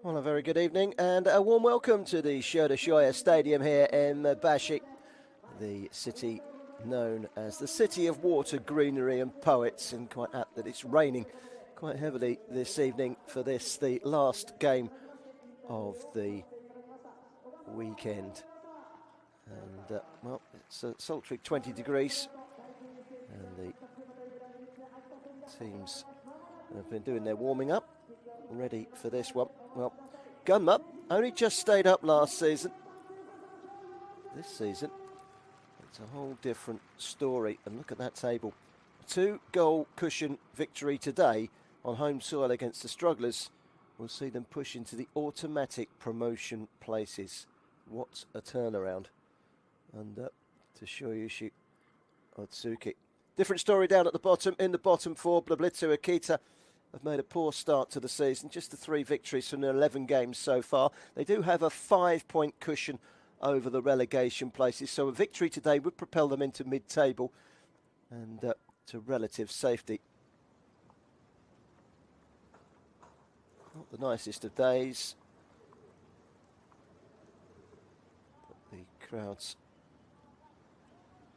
Well, a very good evening and a warm welcome to the Shoda Shoyu Stadium here in Bashi, the city known as the City of Water, Greenery and Poets, and quite apt that it's raining quite heavily this evening for this, the last game of the weekend. And, well, it's a sultry 20 degrees, and the teams have been doing their warming up, ready for this one. Well, Gunma only just stayed up last season. This season, it's a whole different story. And look at that table. 2-goal cushion victory today on home soil against the strugglers will see them push into the automatic promotion places. What a turnaround. And to Shoyushi Otsuki. Different story down at the bottom. In the bottom four, Blaublitz Akita have made a poor start to the season. Just the 3 victories from the 11 games so far. They do have a 5-point cushion over the relegation places, so a victory today would propel them into mid-table and to relative safety. Not the nicest of days, but the crowds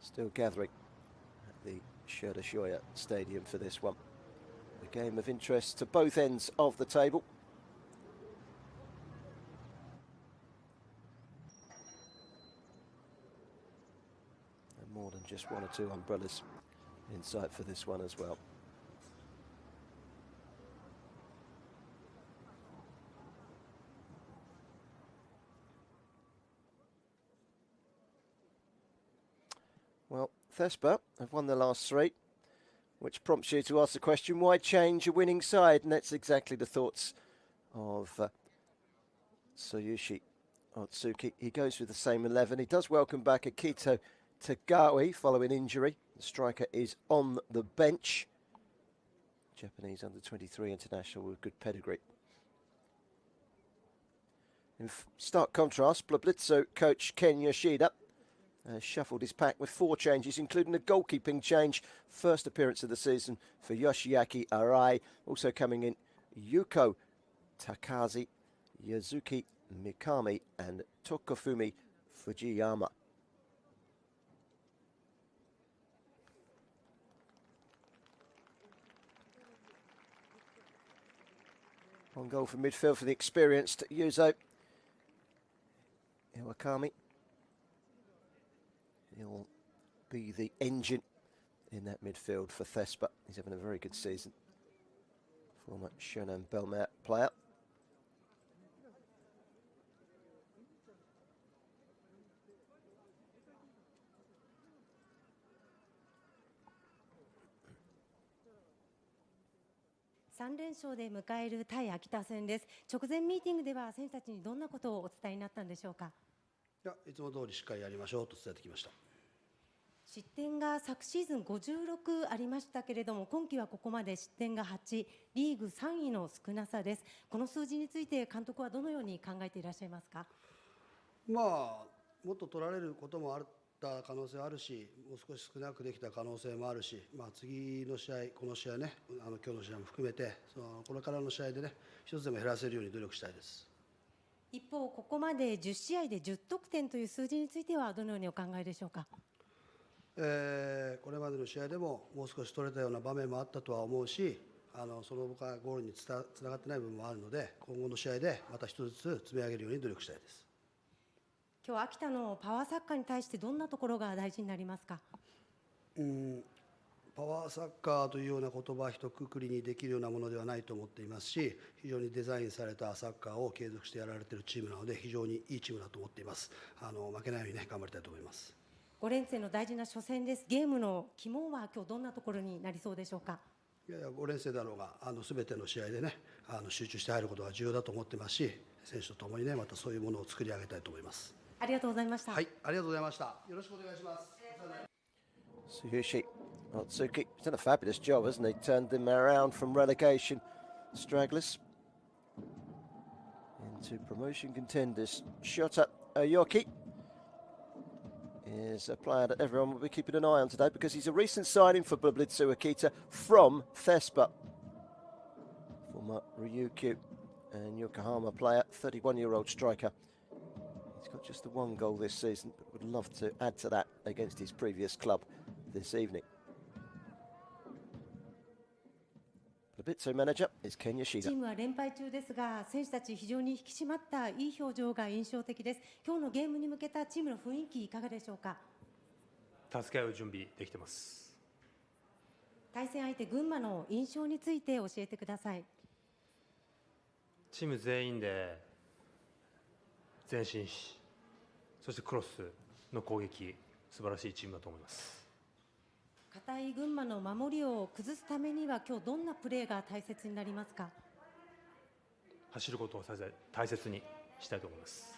still gathering at the Shoda Shoyu Stadium for this one. A game of interest to both ends of the table. And more than just 1 or 2 umbrellas in sight for this one as well. Well, Thespa have won their last 3. Which prompts you to ask the question, why change a winning side? And that's exactly the thoughts of Shoyushi Otsuki. He goes with the same 11. He does welcome back Akito Tagawi following injury. The striker is on the bench. Japanese under-23 international with good pedigree. In stark contrast, Blaublitz coach Ken Yoshida shuffled his pack with 4 changes, including a goalkeeping change. First appearance of the season for Yoshiaki Arai. Also coming in, Yuko Takazi, Yazuki Mikami, and Tokofumi Fujiyama. One goal from midfield for the experienced Yuzo Iwakami. He'll be the engine in that midfield for Thespa. He's having a very good season. Former Shonan Belmont player.3連勝で迎える対秋田戦です。直前ミーティングでは選手たちにどんなことをお伝えになったんでしょうか。いつも通りしっかりやりましょうと伝えてきました。失点が昨シーズン56ありましたけれども、今季はここまで失点が8、リーグ3位の少なさです。この数字について監督はどのように考えていらっしゃいますか。もっと取られることもあった可能性あるし、もう少し少なくできた可能性もあるし、次の試合、この試合ね、今日の試合も含めて、これからの試合でね、一つでも減らせるように努力したいです。一方、ここまで10試合で10得点という数字についてはどのようにお考えでしょうか。これまでの試合でももう少し取れたような場面もあったとは思うし、その他ゴールにつながってない部分もあるので、今後の試合でまた一つずつ積み上げるように努力したいです。今日秋田のパワーサッカーに対してどんなところが大事になりますか。パワーサッカーというような言葉一括りにできるようなものではないと思っていますし、非常にデザインされたサッカーを継続してやられているチームなので、非常にいいチームだと思っています。負けないようにね、頑張りたいと思います。5連戦の大事な初戦です。ゲームの肝は今日どんなところになりそうでしょうか。5連戦だろうが、全ての試合でね、集中して入ることが重要だと思ってますし、選手とともにね、またそういうものを作り上げたいと思います。ありがとうございました。はい、ありがとうございました。よろしくお願いします。Shoyushi Otsuki has done a fabulous job, hasn't he? Turned them around from relegation stragglers into promotion contenders. Shota Aoki is a player that everyone will be keeping an eye on today because he's a recent signing for Blaublitz Akita from Thespa. Former Ryukyu and Yokohama player, 31-year-old striker. He's got just the one goal this season, but would love to add to that against his previous club this evening. Blaublitz manager is Ken チ Yoshida. ームは連敗中ですが、選手たち非常に引き締まったいい表情が印象的です。今日のゲームに向けたチームの雰囲気いかがでしょうか。助け合う準備できてます。対戦相手群馬の印象について教えてください。チーム全員で前進し、そしてクロスの攻撃、素晴らしいチームだと思います。堅い群馬の守りを崩すためには今日どんなプレーが大切になりますか。走ることを大切にしたいと思います。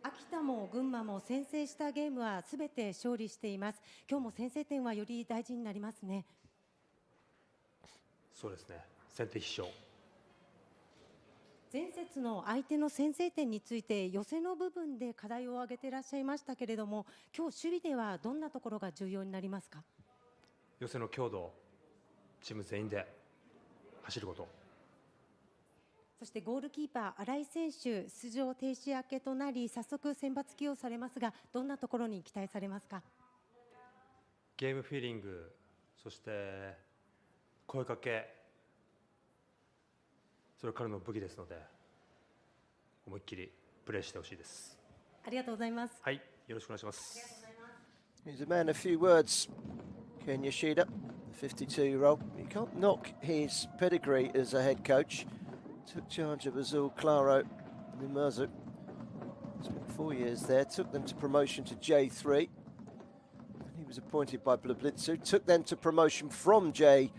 秋田も群馬も先制したゲームはすべて勝利しています。今日も先制点はより大事になりますね。そうですね。先手必勝。前節の相手の先制点について寄せの部分で課題を挙げていらっしゃいましたけれども、今日守備ではどんなところが重要になりますか。寄せの強度、チーム全員で走ること。そしてゴールキーパー新井選手、出場停止明けとなり早速選抜起用されますが、どんなところに期待されますか。ゲームフィーリング、そして声かけ、それからの武器ですので、思いっきりプレーしてほしいです。ありがとうございます。はい、よろしくお願いします。He's a man of few words, Ken Yoshida, the 52-year-old. You can't knock his pedigree as a head coach. Took charge of Azul, Claro, and Umerzu. Spent 4 years there, took them to promotion to J3. And he was appointed by Blaublitz, took them to promotion from J3.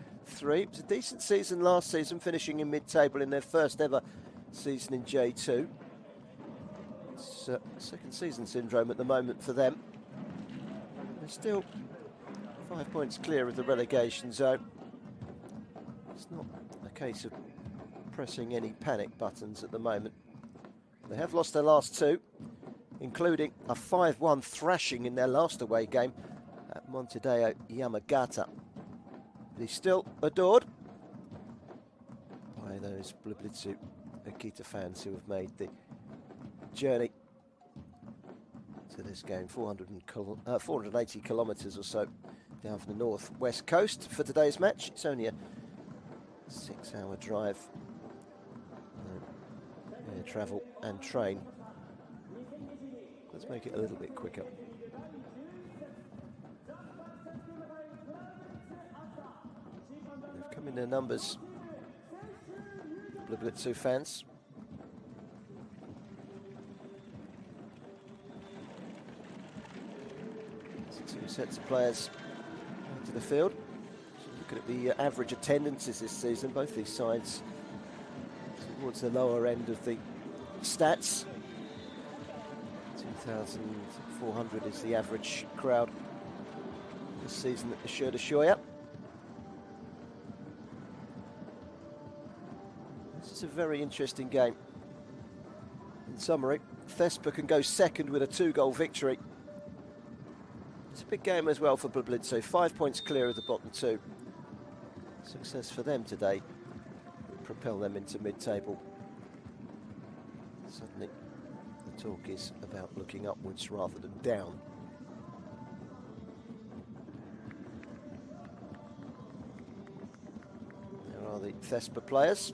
It was a decent season last season, finishing in mid-table in their first ever season in J2. It's second season syndrome at the moment for them. They're still 5 points clear of the relegation zone. It's not a case of pressing any panic buttons at the moment. They have lost their last two, including a 5-1 thrashing in their last away game at Montevideo Yamagata. But he's still adored by those Blaublitz Akita fans who have made the journey to this game, 480 kilometres or so down from the north-west coast for today's match. It's only a 6-hour drive, air travel and train. Let's make it a little bit quicker. They've come in their numbers, Blaublitz fans. Two sets of players to the field. Looking at the average attendances this season, both these sides towards the lower end of the stats. 2,400 is the average crowd this season at the Shoda Shoyu. This is a very interesting game. In summary, Thespa can go second with a 2-goal victory. It's a big game as well for Blaublitz, so 5 points clear of the bottom two. Success for them today will propel them into mid-table. Suddenly, the talk is about looking upwards rather than down. There are the Thespa players.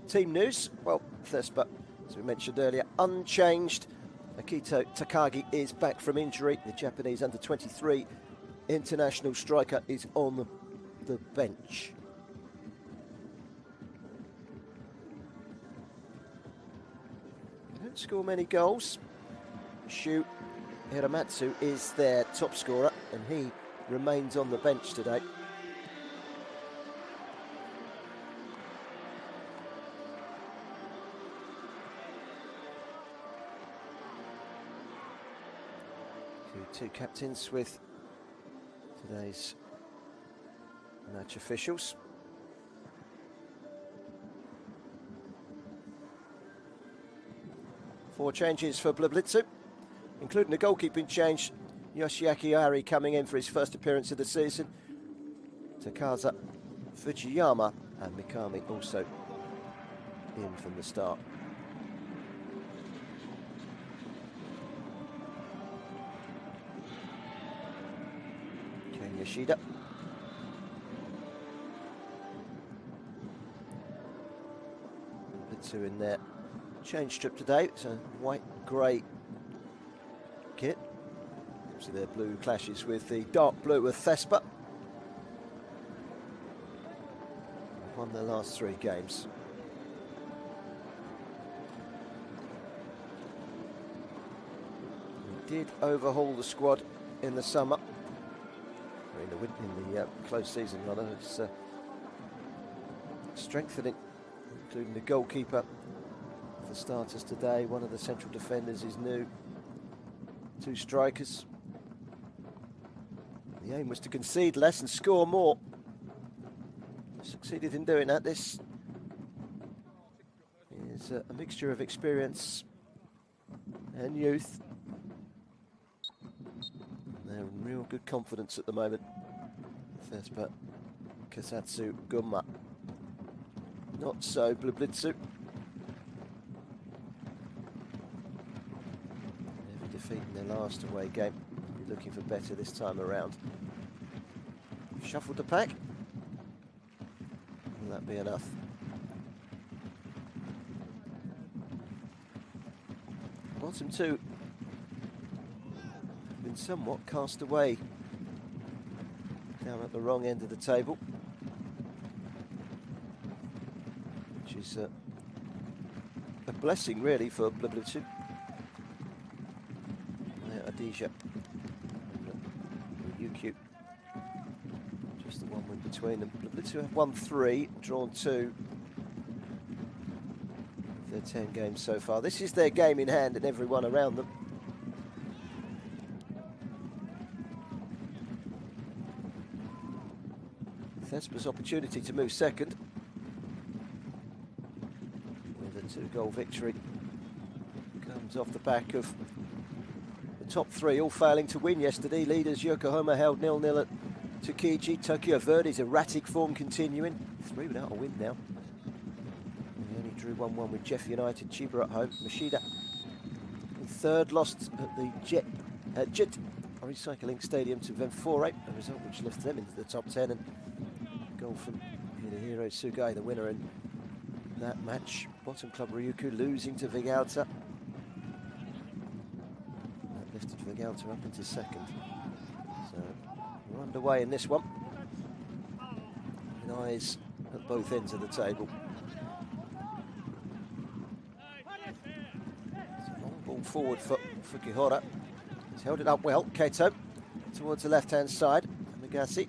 Team news, well, Thespa, as we mentioned earlier, unchanged. Akito Takagi is back from injury. The Japanese under-23 international striker is on the bench. They don't score many goals. Shu Hiramatsu is their top scorer, and he remains on the bench today. Two captains with today's match officials. Four changes for Blaublitz, including a goalkeeping change. Yoshiaki Ari coming in for his first appearance of the season. Takaza Fujiyama and Mikami also in from the start. Yoshida. The two in there. Change strip today. It's a white grey kit. So their blue clashes with the dark blue of Thespa. Won their last 3 games. We did overhaul the squad in the summer. In the close season rather. It's strengthening, including the goalkeeper for starters today. One of the central defenders is new. 2 strikers. The aim was to concede less and score more. Succeeded in doing that. This is a mixture of experience and youth. They're in real good confidence at the moment. Thespakusatsu Gunma. Not so Blaublitz. Never defeat in their last away game. Be looking for better this time around. Shuffled the pack. Will that be enough? Bottom 2 have been somewhat cast away down at the wrong end of the table, which is a blessing really for Blaublitz. Adija and UQ, just the one win between them. Blaublitz have won 3, drawn 2 of their 10 games so far. This is their game in hand and everyone around them. Thespa's opportunity to move second with a 2-goal victory comes off the back of the top 3 all failing to win yesterday. Leaders Yokohama held 0-0 at Tsukiji. Tokyo Verdy's erratic form continuing. 3 without a win now. They only drew 1-1 with Jeff United. Chiba at home. Mashida in 3rd, lost at the Jet Recycling Stadium to Venfore, a result which lifted them into the top 10. And goal from Hidehiro Sugai, the winner in that match. Bottom club Ryukyu losing to Vegalta. That lifted Vegalta up into 2nd. So we're underway in this one. With eyes at both ends of the table. It's a long ball forward for Fukihara. He's held it up well. Kato towards the left-hand side. Nagase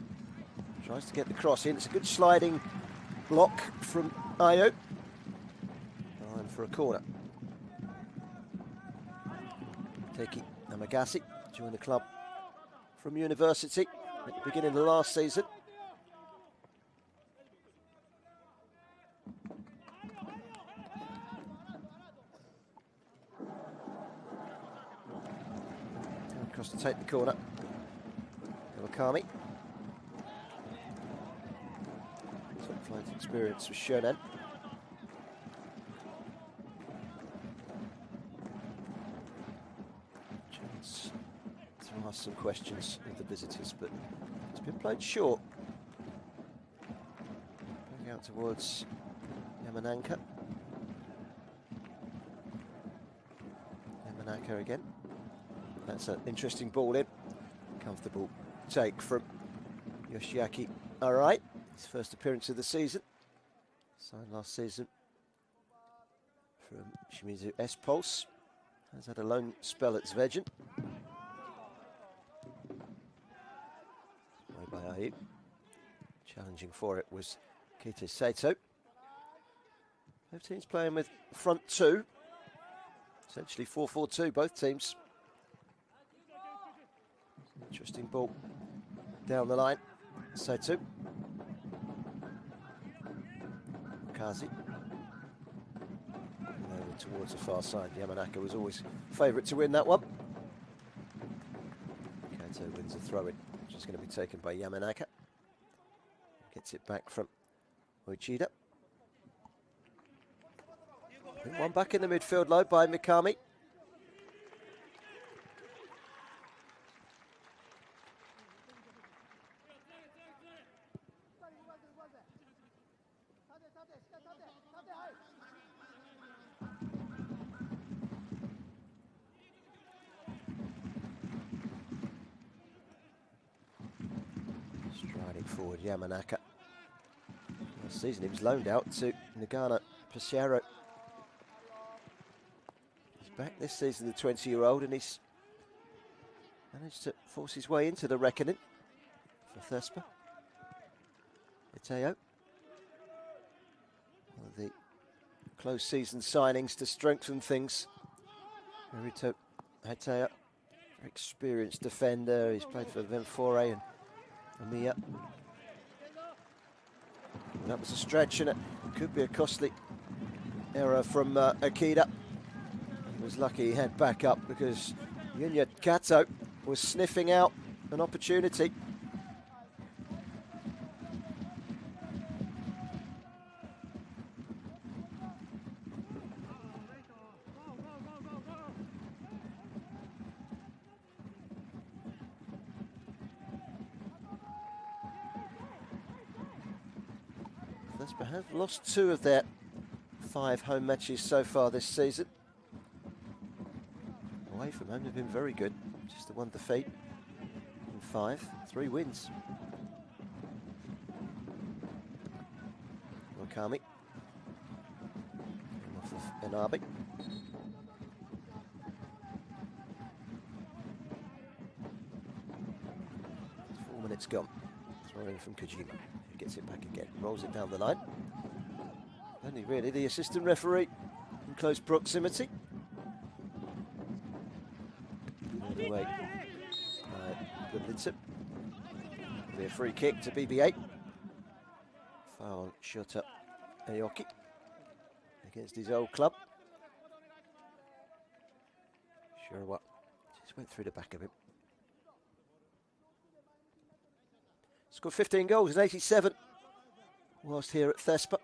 tries to get the cross in. It's a good sliding block from Ayo. Time for a corner. Teki Namagasi joined the club from university at the beginning of the last season. Across to take the corner. Iwakami. Top flight experience with Shonan. Chance to ask some questions of the visitors, but it's been played short. Going out towards Yamanaka. Yamanaka again. That's an interesting ball in. Comfortable take from Yoshiaki. All right, his first appearance of the season. Signed last season from Shimizu S-Pulse. Has had a loan spell at Zvejan. Way by Ayu. Challenging for it was Kite Saito. Both teams playing with front 2. Essentially 4-4-2, both teams. Interesting ball down the line. Saito. Kazi. Over towards the far side. Yamanaka was always favourite to win that one. Kato wins a throw-in, which is going to be taken by Yamanaka. Gets it back from Uchida. One back in the midfield low by Mikami. Striding forward, Yamanaka. Last season he was loaned out to Nagano Pesaro. He's back this season, the 20-year-old, and he's managed to force his way into the reckoning for Thespa. Iteo. One of the close season signings to strengthen things. Marito Iteo, very experienced defender. He's played for Venfore and Amiya. That was a stretch, and it could be a costly error from Akita. He was lucky he had backup because Yunya Kato was sniffing out an opportunity. Thespa have lost 2 of their 5 home matches so far this season. Away from home they've been very good. Just the 1 defeat in 5, 3 wins. Wakami. Off of Enabi. 4 minutes gone. Throwing from Kojima. Gets it back again, rolls it down the line. Only really the assistant referee in close proximity. Anyway, Blaublitz. It'll be a free kick to BB8. Foul on Shota Aoki against his old club. Shurawa just went through the back of him. Scored 15 goals in 87 whilst here at Thespa.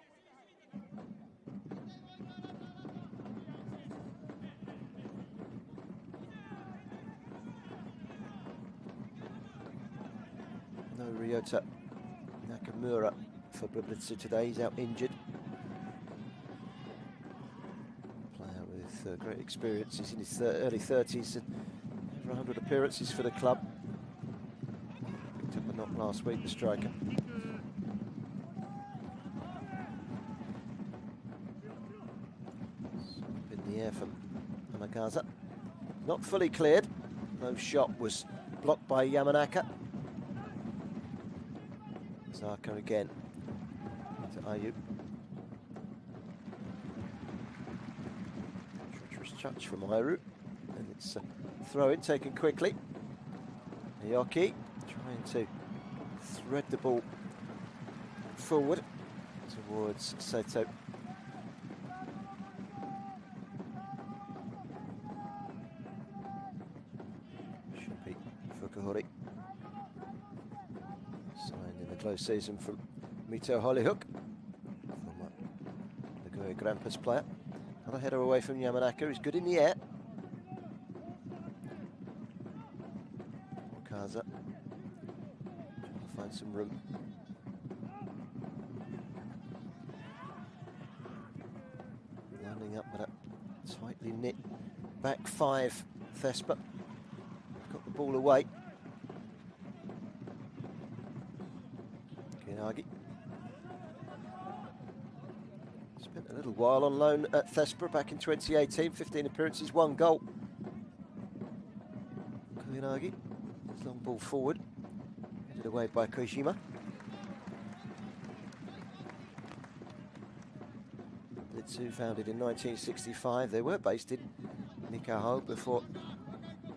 No Ryota Nakamura for Blaublitz today. He's out injured. Player with great experiences in his early 30s and over 100 appearances for the club. Picked up a knock last week, the striker. In the air from Amakaza. Not fully cleared. No shot was blocked by Yamanaka. Zaka again to Ayu. Treacherous touch from Airu. And it's a throw in taken quickly. Aoki trying to thread the ball forward towards Seto. Should be Fukuhori. Signed in the close season from Mito Hollyhook, former Nagoya Grampus player. Another header away from Yamanaka, who's good in the air. Okaza trying to find some room. Landing up with a tightly knit back 5, Thespa. Got the ball away. Kinagi. Spent a little while on loan at Thespa back in 2018, 15 appearances, 1 goal. Kinagi, long ball forward, headed away by Kojima. Blitzu founded in 1965. They were based in Nikaho before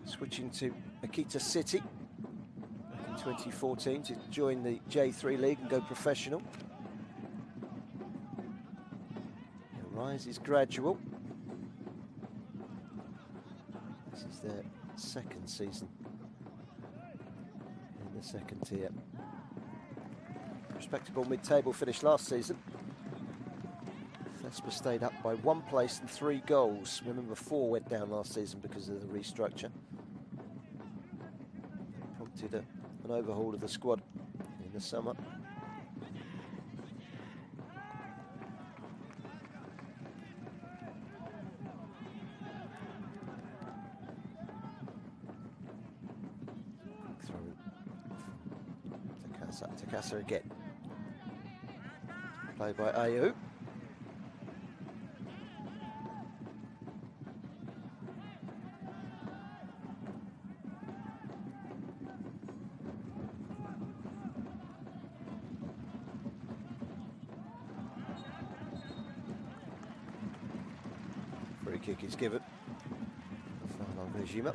switching to Akita City back in 2014 to join the J3 League and go professional. The rise is gradual. This is their 2nd season in the 2nd tier. Respectable mid-table finish last season. Thespa stayed up by 1 place and 3 goals. Remember, 4 went down last season because of the restructure. Prompted an overhaul of the squad in the summer. Takasa again. Played by Ayu. Free kick is given. Final Regime.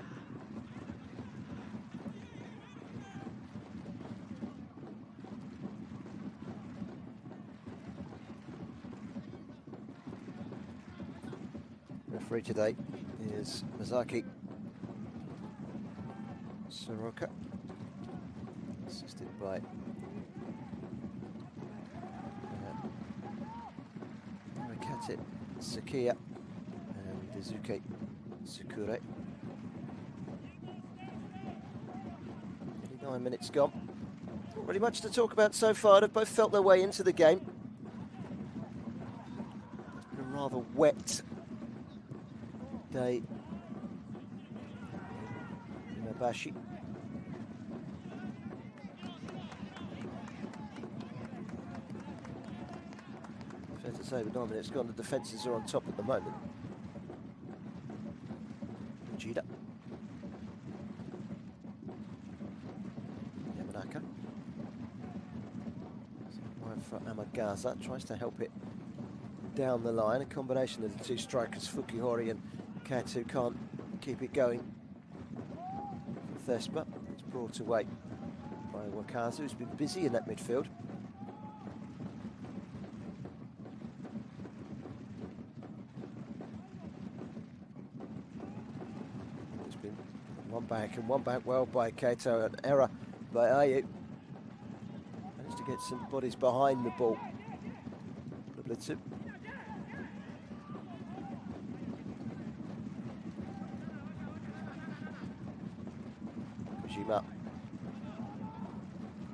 Referee today is Mazaki Soroka, assisted by Mikate Sakia and Izuke Sukure. 9 minutes gone. Not really much to talk about so far. They've both felt their way into the game. It's been a rather wet day in Imabashi. Fair to say, with 9 minutes gone, the defences are on top at the moment. Jida. Yamanaka. Wide for Amagaza, tries to help it down the line. A combination of the two strikers, Fukihori and Kato, can't keep it going. Thespa, it's brought away by Wakazu, who's been busy in that midfield. It's been one back well by Kato, an error by Ayu. Managed to get some bodies behind the ball. Blaublitz.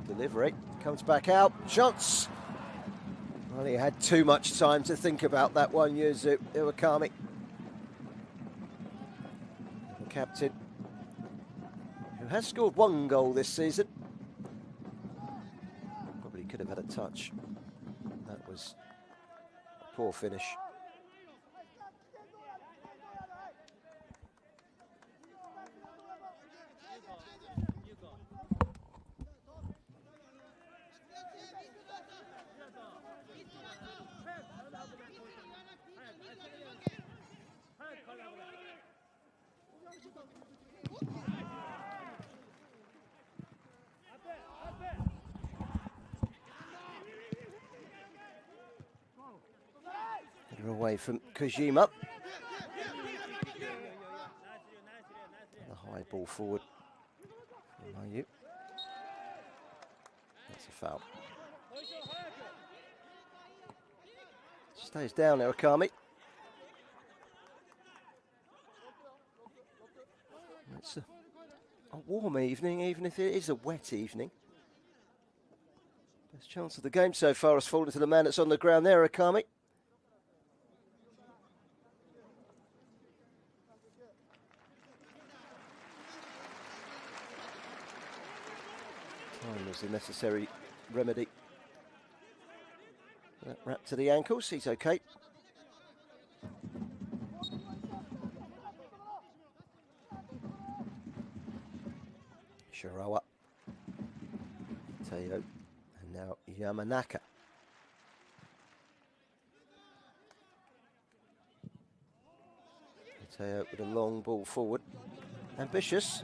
Delivery comes back out. Shots. Well, he had too much time to think about that one. Yuzu Iwakami, the captain, who has scored 1 goal this season. Probably could have had a touch. That was a poor finish. Away from Kojima. A high ball forward. That's a foul. Stays down there, Akami. It's a warm evening, even if it is a wet evening. Best chance of the game so far has fallen to the man that's on the ground there, Akami. Time was the necessary remedy. That wrap to the ankles, he's okay. Shirawa, Teo, and now Yamanaka. Teo with a long ball forward. Ambitious.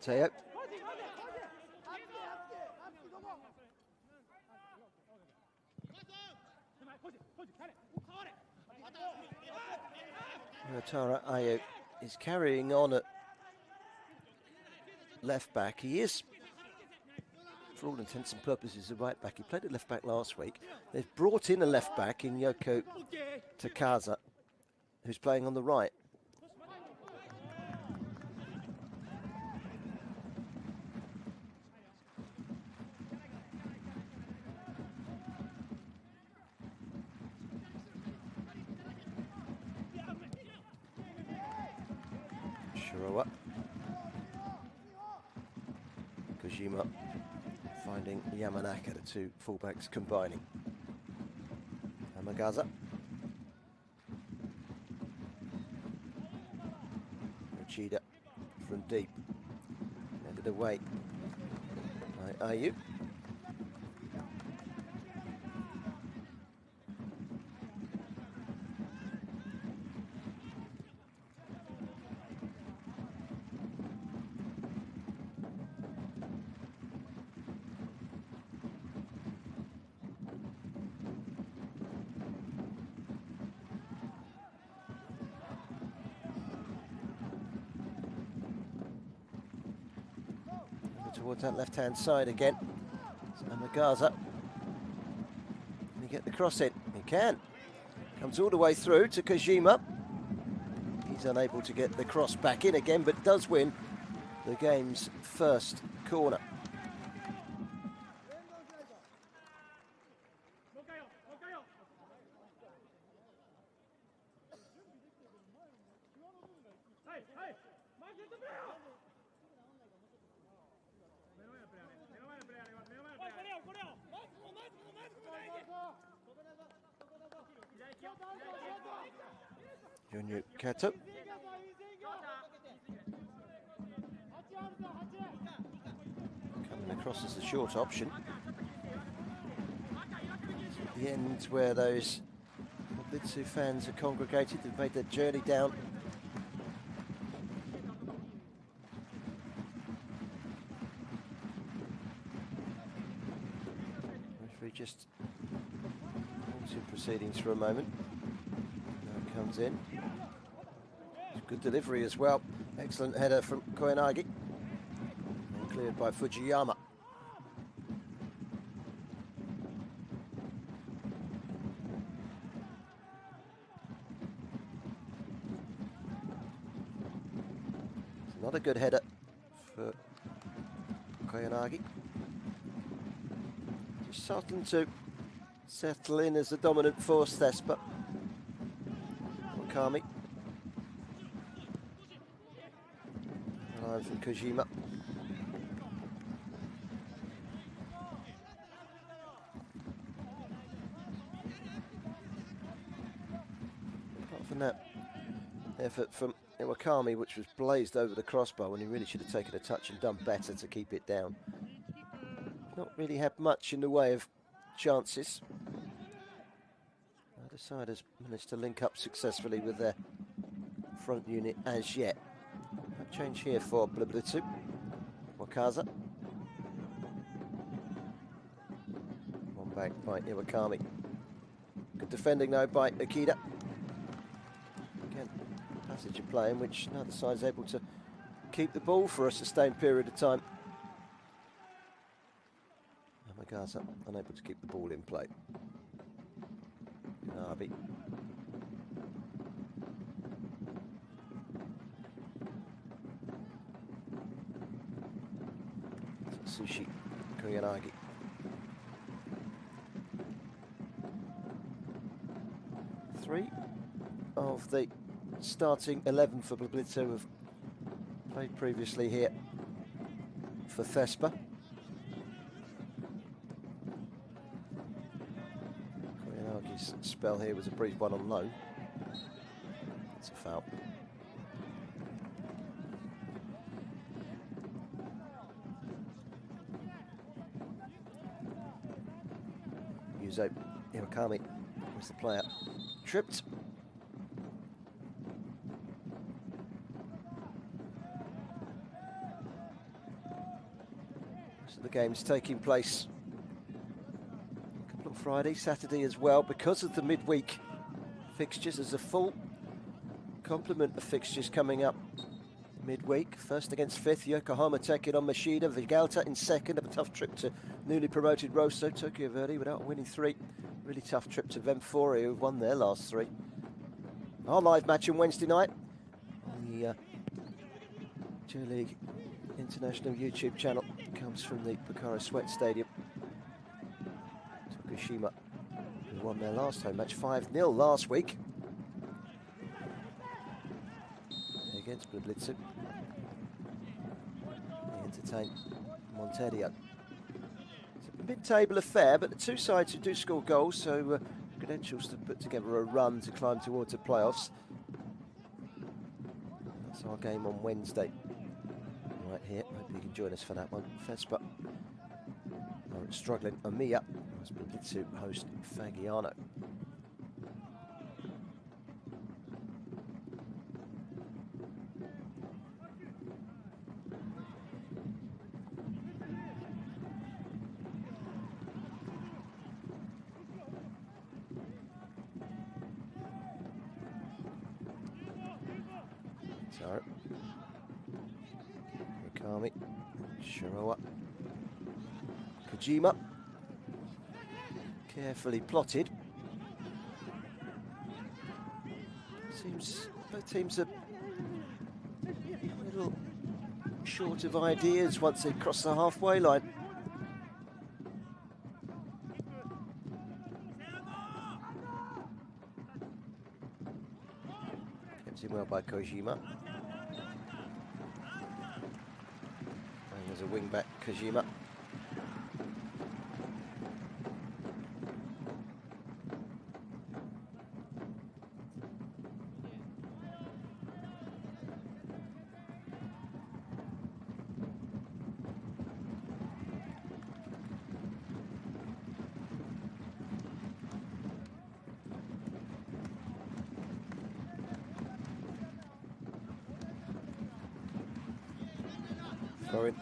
Teo. Tara Ayu is carrying on at left back. He is, for all intents and purposes, a right back. He played at left back last week. They've brought in a left back in Yoko Takaza, who's playing on the right. Shirawa. Kojima finding Yamanaka, the two fullbacks combining. Amagaza. Uchida from deep. Ended away by Ayu. Towards that left-hand side again. Amagaza. Can he get the cross in? He can. Comes all the way through to Kojima. He's unable to get the cross back in again, but does win the game's first corner. Junyu Kato. Coming across as the short option. At the end where those Blaublitz fans are congregated, they've made their journey down. Referee just into proceedings for a moment. Comes in. Good delivery as well. Excellent header from Koyanagi. And cleared by Fujiyama. It's another good header for Koyanagi. Just starting to settle in as the dominant force, Thespa. Kami. Line from Kojima. Apart from that effort from Iwakami, which was blazed over the crossbar when he really should have taken a touch and done better to keep it down. Not really had much in the way of chances. Either side has managed to link up successfully with their front unit as yet. No change here for Blaublitz. Wakaza. One back by Iwakami. Good defending though by Akita. Again, passage of play in which neither side is able to keep the ball for a sustained period of time. Amagaza unable to keep the ball in play. Nabi. Sushi Koyanagi. Three of the starting 11 for Blaublitz have played previously here for Thespa. Koyanagi's spell here was a brief one on loan. It's a foul. Yuzo Iwakami was the player. Tripped. So the game's taking place a couple on Friday, Saturday as well, because of the midweek fixtures. There's a full complement of fixtures coming up midweek. First against fifth, Yokohama taking on Mashida. Vigalta in second. A tough trip to newly promoted Rosso. Tokyo Verde without winning three. Really tough trip to Vemfori, who've won their last three. Our live match on Wednesday night on the J.LEAGUE International YouTube channel comes from the Pocaro Sweat Stadium. Tokushima, who won their last home match 5-0 last week against Blaublitz. They entertain Montedio. It's a mid-table affair, but the two sides who do score goals, so credentials to put together a run to climb towards the playoffs. That's our game on Wednesday. Right here, hope you can join us for that one. Thespa are struggling. Omiya as Blaublitz host Fagiano. Sorry. Mikami, Shiroa, Kojima, carefully plotted. Seems both teams are a little short of ideas once they cross the halfway line. Kept in well by Kojima. There's a wing back, Kojima. Throwing.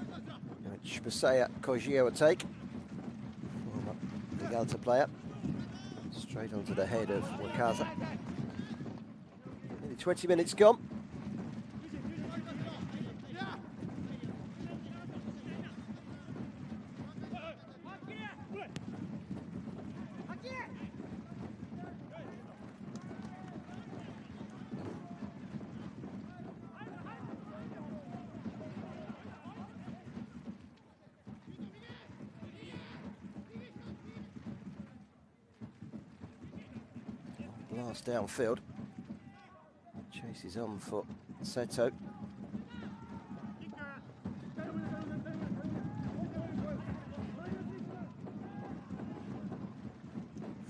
Shibasaya Kojia will take. Vigalta player. Straight onto the head of Wakaza. Nearly 20 minutes gone. Blast downfield. Chase is on for Seto.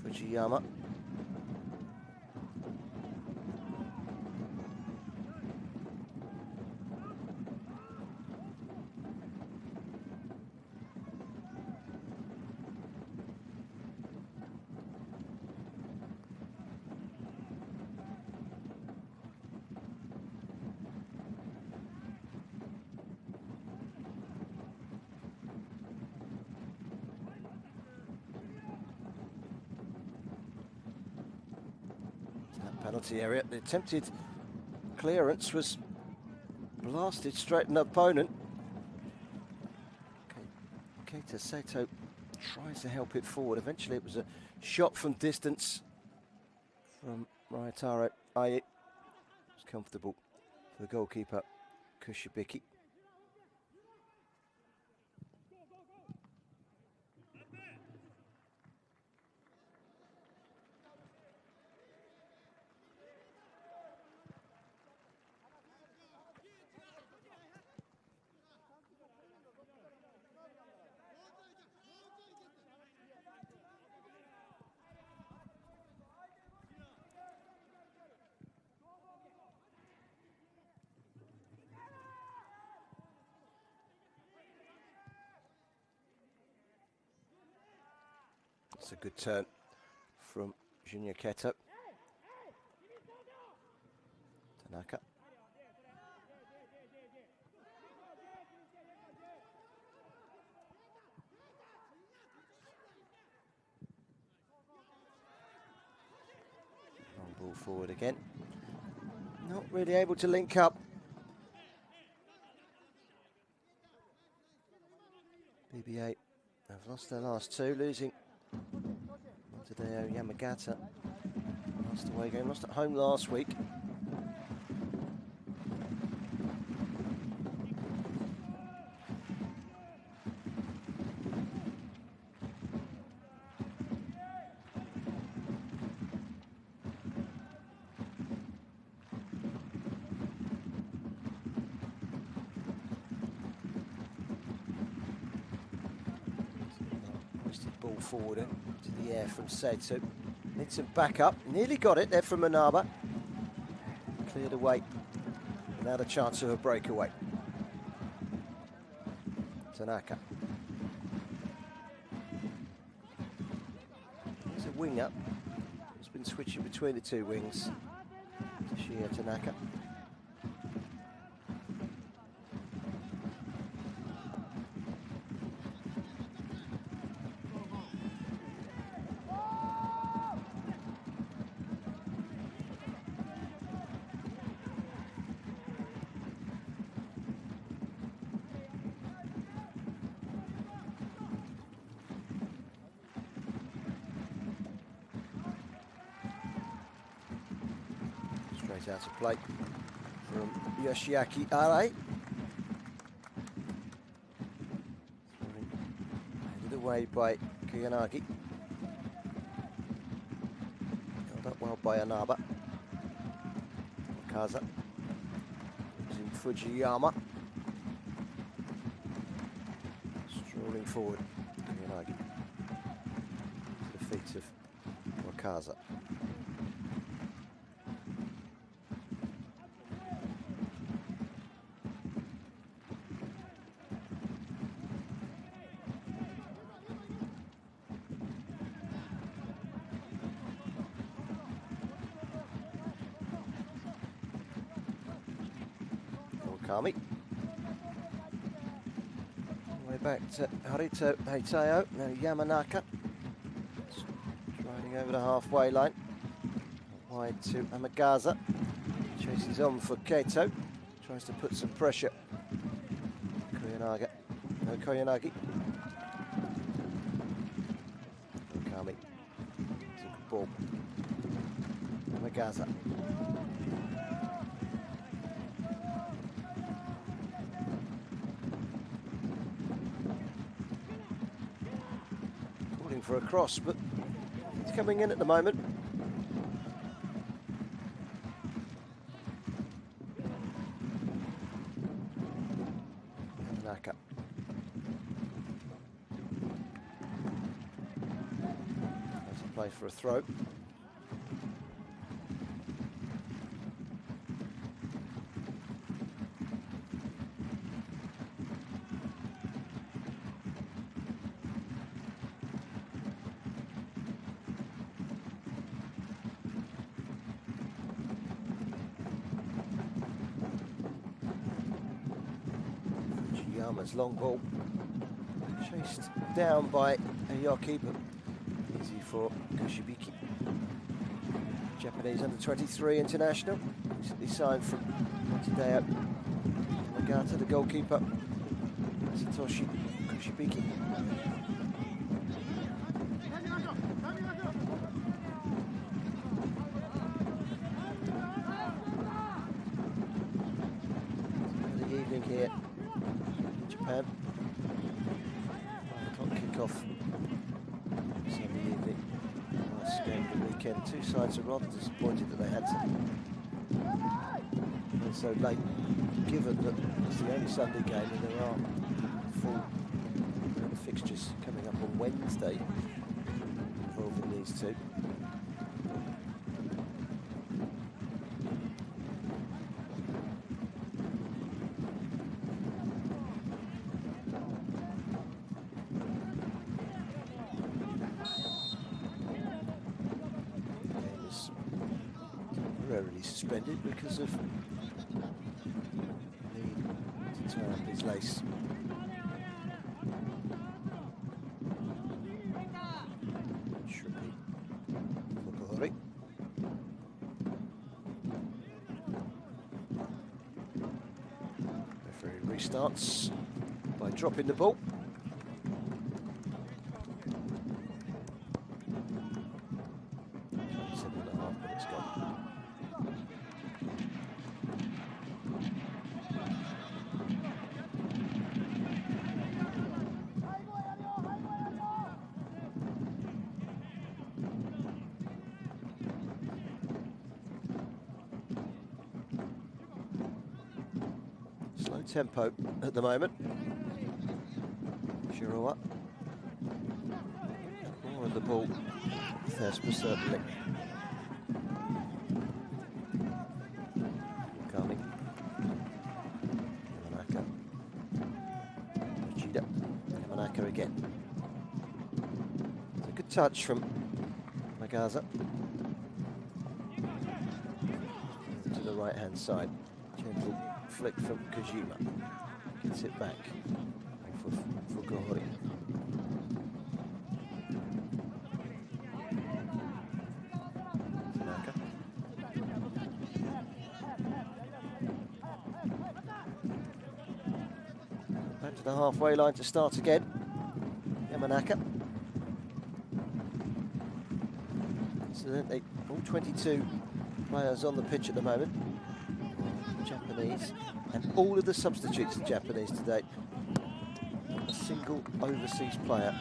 Fujiyama. Penalty area. The attempted clearance was blasted straight at an opponent. Keita Seto tries to help it forward. Eventually it was a shot from distance from Ryotaro Ai. It was comfortable for the goalkeeper, Kushibiki. It's a good turn from Junior Keto. Tanaka. Long ball forward again. Not really able to link up BBA have lost their last two, losing Tadeo Yamagata. Lost away game, lost at home last week. Ball forward to the air from Seto. Needs some backup. Nearly got it there from Manaba. Cleared away. Now the chance of a breakaway. Tanaka. There's a winger. He's been switching between the two wings. Toshiya Tanaka. Straight out of play from Yoshiaki Arai. Headed away by Kuyanagi. Held up well by Anaba. Kaza. Using Fujiyama. Strolling forward. Kuyanagi. To the feet of Wakaza. Kami. Way back to Harito Heitao, now Yamanaka. Striding over the halfway line. Wide to Amagaza. Chases on for Keito. Tries to put some pressure. Koyanagi. No, Koyanagi. Kami. It's a good ball. Amagaza. For a cross, but it's coming in at the moment. Naka. Has to play for a throw. Yama's long ball, chased down by Aoki, but easy for Kushibiki. Japanese under-23 international, recently signed from Tadeo Yamagata, the goalkeeper, Satoshi Kushibiki. The evening here. Japan. 5 o'clock kickoff Sunday evening. Last game of the weekend. Two sides are rather disappointed that they had to play so late, given that it's the only Sunday game and there are full fixtures coming up on Wednesday involving these two. Temporarily suspended because of need to turn up his lace. Shrimpy Fukuhori. Referee restarts by dropping the ball. It's gone. Slow tempo at the moment. Shirawa. More of the ball. Thespa certainly. Coming. Yamanaka. Yoshida. Yamanaka again. It's a good touch from Magaza. To the right hand side. Gentle flick from Kojima. Gets it back for Fukuhori. Tanaka. Back to the halfway line to start again. Yamanaka. Incidentally, all 22 players on the pitch at the moment. Japanese, and all of the substitutes are Japanese today. Not a single overseas player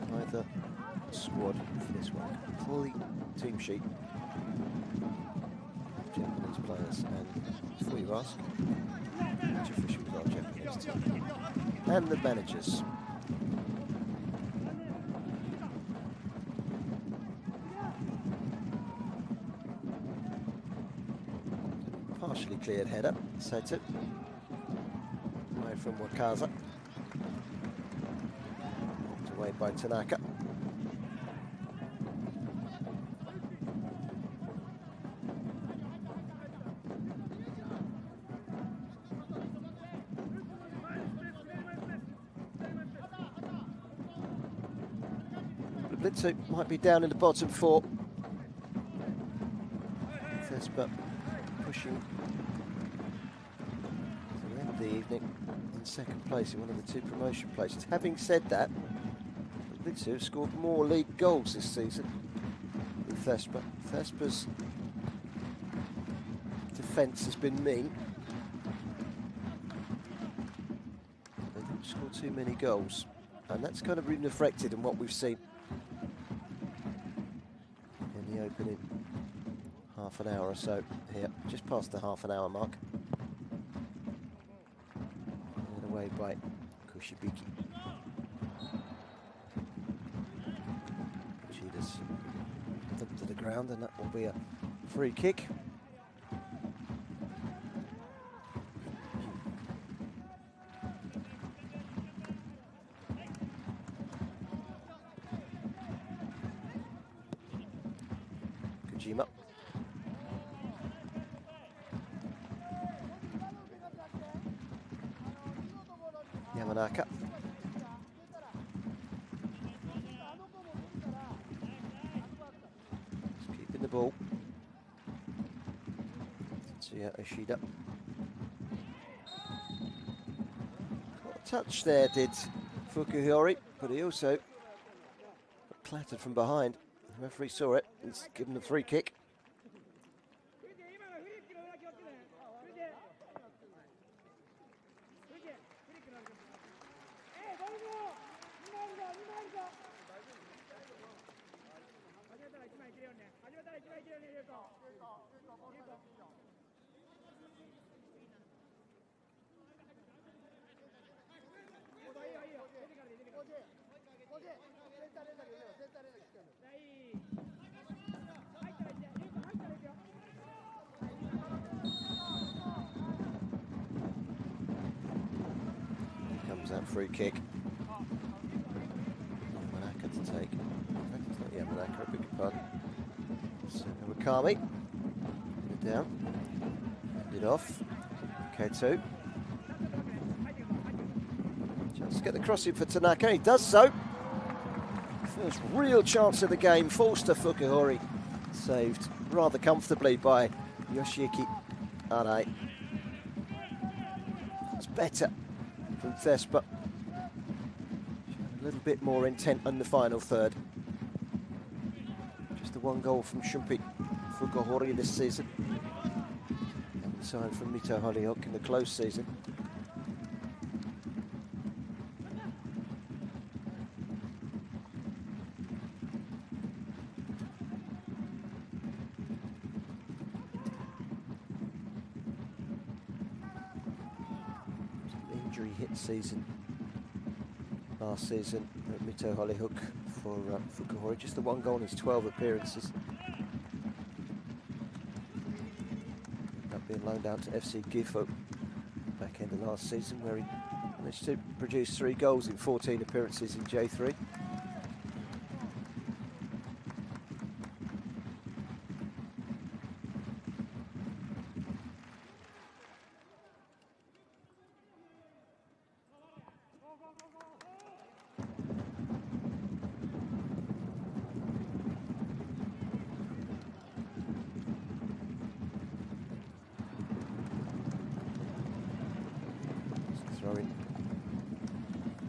in either squad for this one. Complete team sheet of Japanese players. And before you ask, which officials are Japanese too? And the managers. Partially cleared header, Setu. Away from Wakaza. Knocked away by Tanaka. Blitzu might be down in the bottom four. Thespa pushing to end the evening in second place in one of the two promotion places. Having said that, Blitzu have scored more league goals this season than Thespa. Thespa's defence has been mean. They didn't score too many goals, and that's kind of been reflected in what we've seen in the opening half an hour or so here, just past the half an hour mark. And away by Kushibiki. Chida's dumped to the ground, and that will be a free kick. Kojima. Yamanaka. Just keeping the ball. Tetsuya Ishida. Got a touch there, did Fukuhori, but he also got clattered from behind. The referee saw it. He's given a free kick. Comes that free kick. Yamanaka to take. It's not Yamanaka, I beg your pardon. So Wakami. Get it down. End it off. K2. Chance to get the crossing for Tanaka. He does so. First real chance of the game. Falls to Fukuhori. Saved rather comfortably by Yoshiki Arai. It's better from Thespa. A little bit more intent on the final third. Just the one goal from Shumpi Fukuhori this season. Having signed from Mito Hollyhock in the close season. Injury hit season last season at Mito Hollyhock for Fukuhori. Just the one goal in his 12 appearances. That being loaned out to FC Gifu back end of last season, where he managed to produce 3 goals in 14 appearances in J3. Throw-in,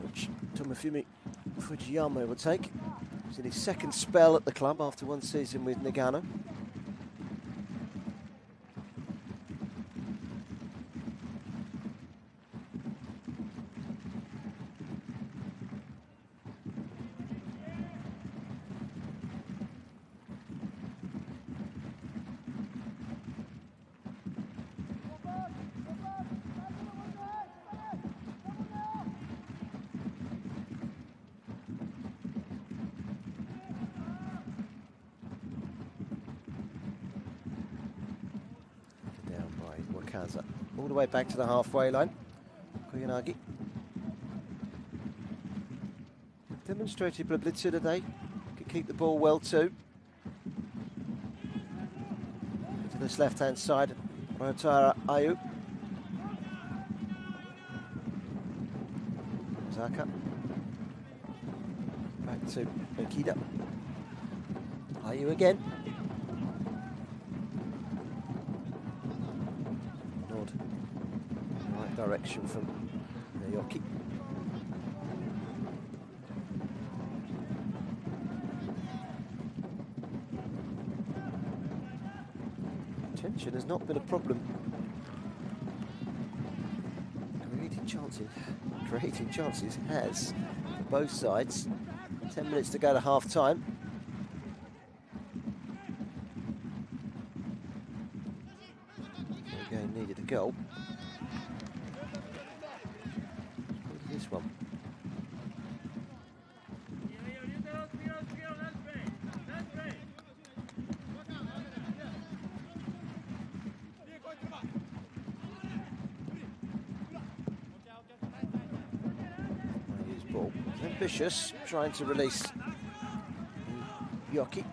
which Tomofumi Fujiyama will take. He's in his second spell at the club after one season with Nagano. All the way back to the halfway line. Koyanagi demonstrated Blaublitz today. Could keep the ball well too. To this left-hand side, Ryotaro Ayu. Zaka. Back to Akita. Ayu again. Direction from Naoki. Tension has not been a problem. Creating chances has for both sides. 10 minutes to go to half time. Again, needed a goal. This one. His ball. Ambitious, trying to release Yoki.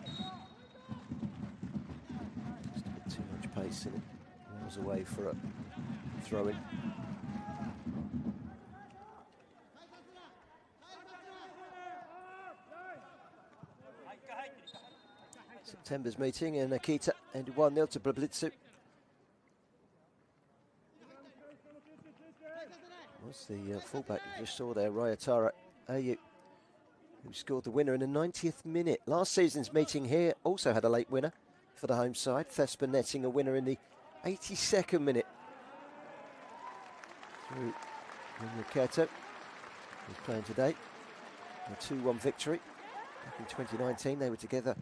Just a bit too much pace in it. Was away for a throw-in. September's meeting in Akita ended 1-0 to Blaublitz. Was the fullback you just saw there, Ryotaro Ayu, who scored the winner in the 90th minute. Last season's meeting here also had a late winner for the home side. Thespa netting a winner in the 82nd minute through Keto, who's playing today. A 2-1 victory. Back in 2019, they were together.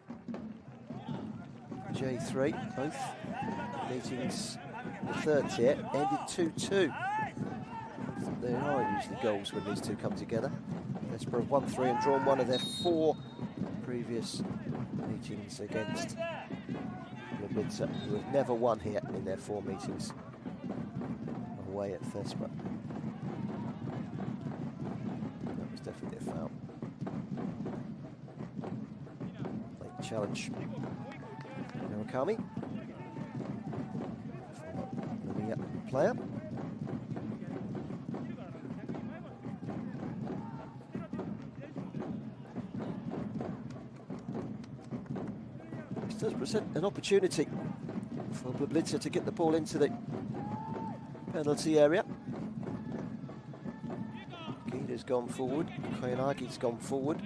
J3, both meetings in the third tier, ended 2-2. There are usually goals when these two come together. Thespa have won 3 and drawn 1 of their 4 previous meetings against Blaublitz, who have never won here in their 4 meetings away at Thespa. That was definitely a foul. Late challenge. Murakami, former player. This does present an opportunity for Blaublitz to get the ball into the penalty area. Akita's gone forward, Koyanagi's gone forward.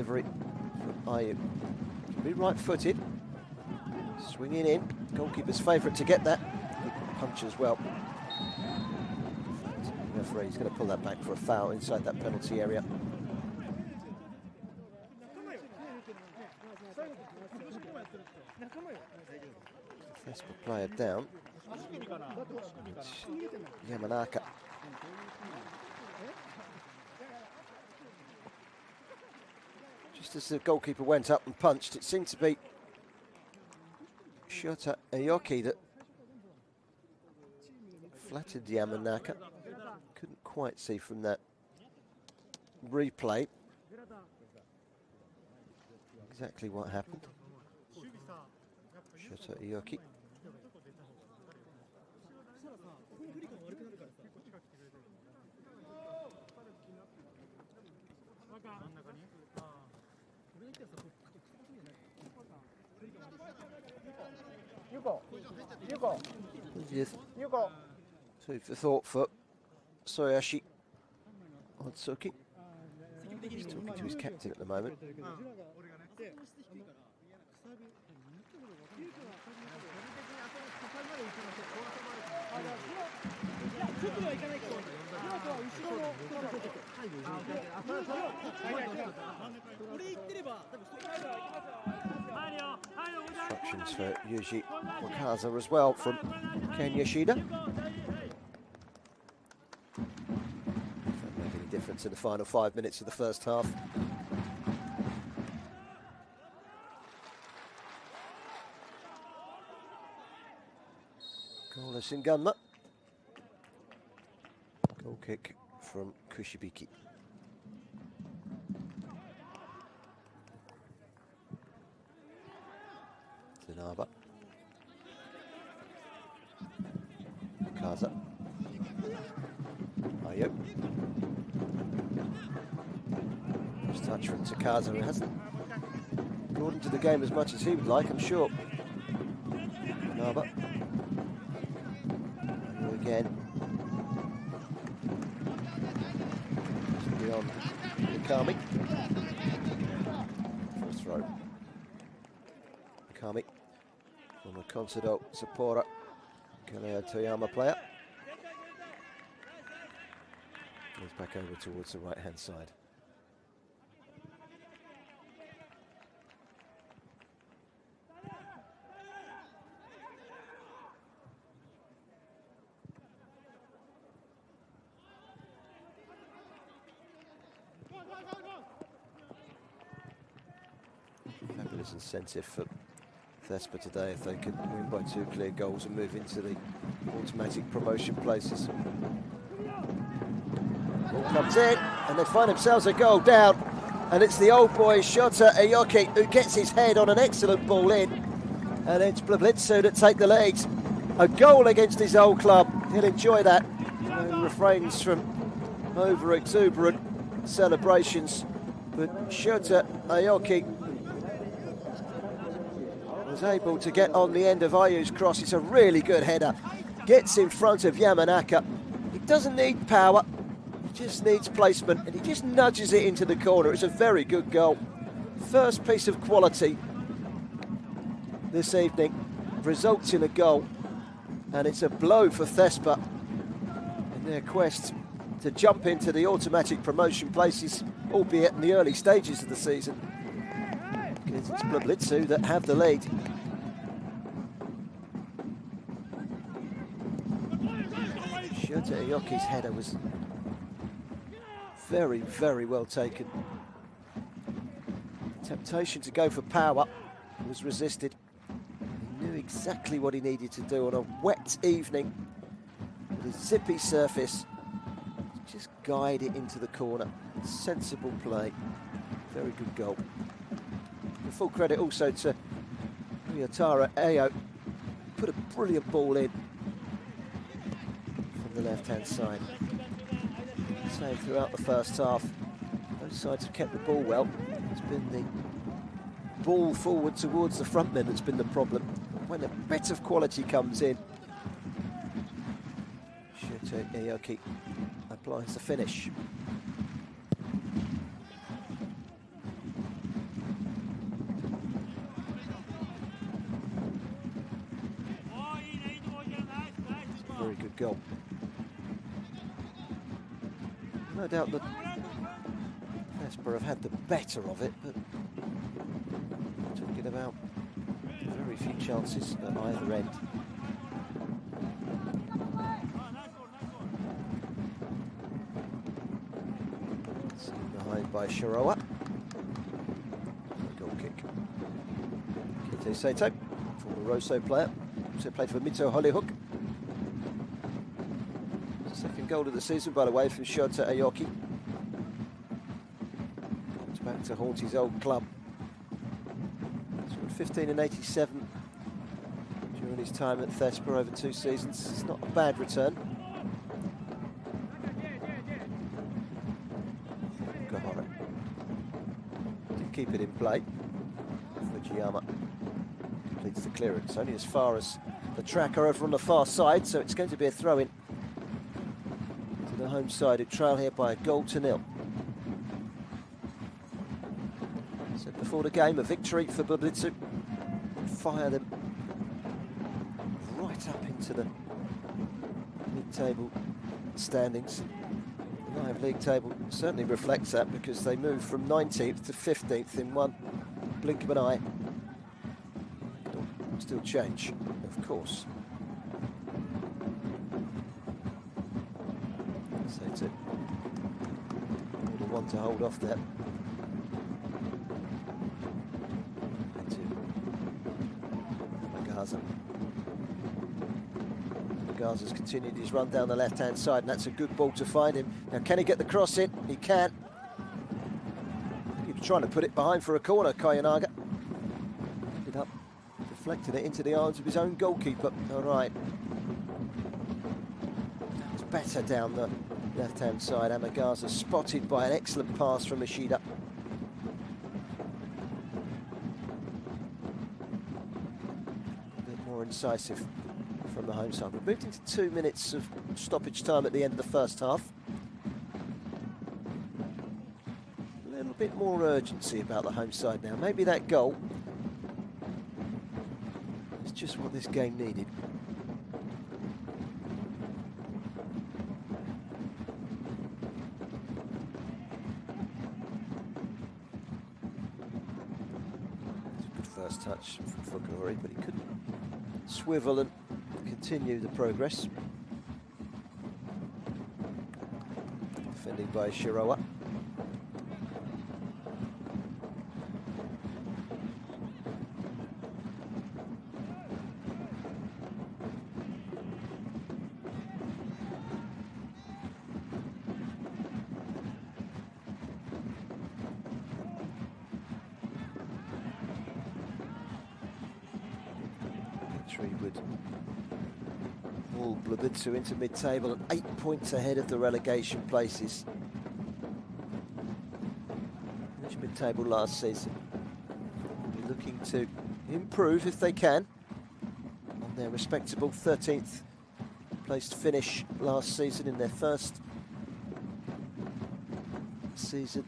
delivery from Ayu. Be right-footed. Swinging in. Goalkeeper's favourite to get that. Good punch as well. The referee's going to pull that back for a foul inside that penalty area. Thespa player down. It's Yamanaka. Just as the goalkeeper went up and punched, it seemed to be Shoda Aoki that flattered Yamanaka. Couldn't quite see from that replay exactly what happened. Shoda Aoki. Yes. Food for thought for Soyashi Otsuki. He's talking to his captain at the moment. Instructions for Yuji Wakaza as well from Ken Yoshida. Doesn't make any difference in the final 5 minutes of the first half. Goalless in Gunma. Goal kick from Kushibiki. Zinaba. Kaza. Ayu. First touch from Takaza, who hasn't brought into the game as much as he would like, I'm sure. Naba. Ayu again. Beyond Mikami. For a throw. Mikami. From a Consido Sapporo Kaleo Toyama player. Goes back over towards the right-hand side. Fabulous incentive for Thespa today if they could win by 2 clear goals and move into the automatic promotion places. Ball comes in and they find themselves a goal down, and it's the old boy Shoda Aoki who gets his head on an excellent ball in, and it's Blaublitz that take the lead. A goal against his old club. He'll enjoy that. No refrains from over exuberant celebrations, but Shoda Aoki was able to get on the end of Ayu's cross. It's a really good header. Gets in front of Yamanaka. He doesn't need power, he just needs placement, and he just nudges it into the corner. It's a very good goal. First piece of quality this evening, results in a goal, and it's a blow for Thespa in their quest to jump into the automatic promotion places, albeit in the early stages of the season. Because it's Blaublitz that have the lead. Shoda Aoki's header was very, very well taken. The temptation to go for power was resisted. He knew exactly what he needed to do on a wet evening with a zippy surface. Just guide it into the corner. Sensible play. Very good goal. And full credit also to Ryotaro Ayo. Put a brilliant ball in from the left-hand side. Same throughout the first half. Both sides have kept the ball well. It's been the ball forward towards the front men that's been the problem. When a bit of quality comes in, Shoda Aoki applies the finish. goal. No doubt that Thespa have had the better of it, but talking about very few chances at either end. Seen behind by Shiroa. Goal kick. Kite Sato, former Rosso player, also played for Mito Hollyhook. Second goal of the season, by the way, from Shota Aoki. Comes back to haunt his old club. Scored 15 and 87 during his time at Thespa over 2 seasons. It's not a bad return. Fukuhara did keep it in play. Fujiyama completes the clearance, only as far as the tracker over on the far side, so it's going to be a throw-in. The home side who trail here by a goal to nil. Said before the game, a victory for Blaublitz. Fire them right up into the mid-table standings. The live league table certainly reflects that, because they moved from 19th to 15th in one blink of an eye. It'll still change, of course. Sato, the one to hold off there. Magaza. Magaza's continued his run down the left-hand side, and that's a good ball to find him. Now, can he get the cross in? He can. He was trying to put it behind for a corner, Kayanaga. Ended up deflecting it into the arms of his own goalkeeper. All right. It's better down the left-hand side. Amagaza spotted by an excellent pass from Ishida. A bit more incisive from the home side. We've moved into 2 minutes of stoppage time at the end of the first half. A little bit more urgency about the home side now. Maybe that goal is just what this game needed. First touch from Fukuhara, but he couldn't swivel and continue the progress. Defending by Shiroa. Would haul Blaublitz into mid-table and 8 points ahead of the relegation places. Finished mid-table last season. Be looking to improve if they can on their respectable 13th placed finish last season in their first season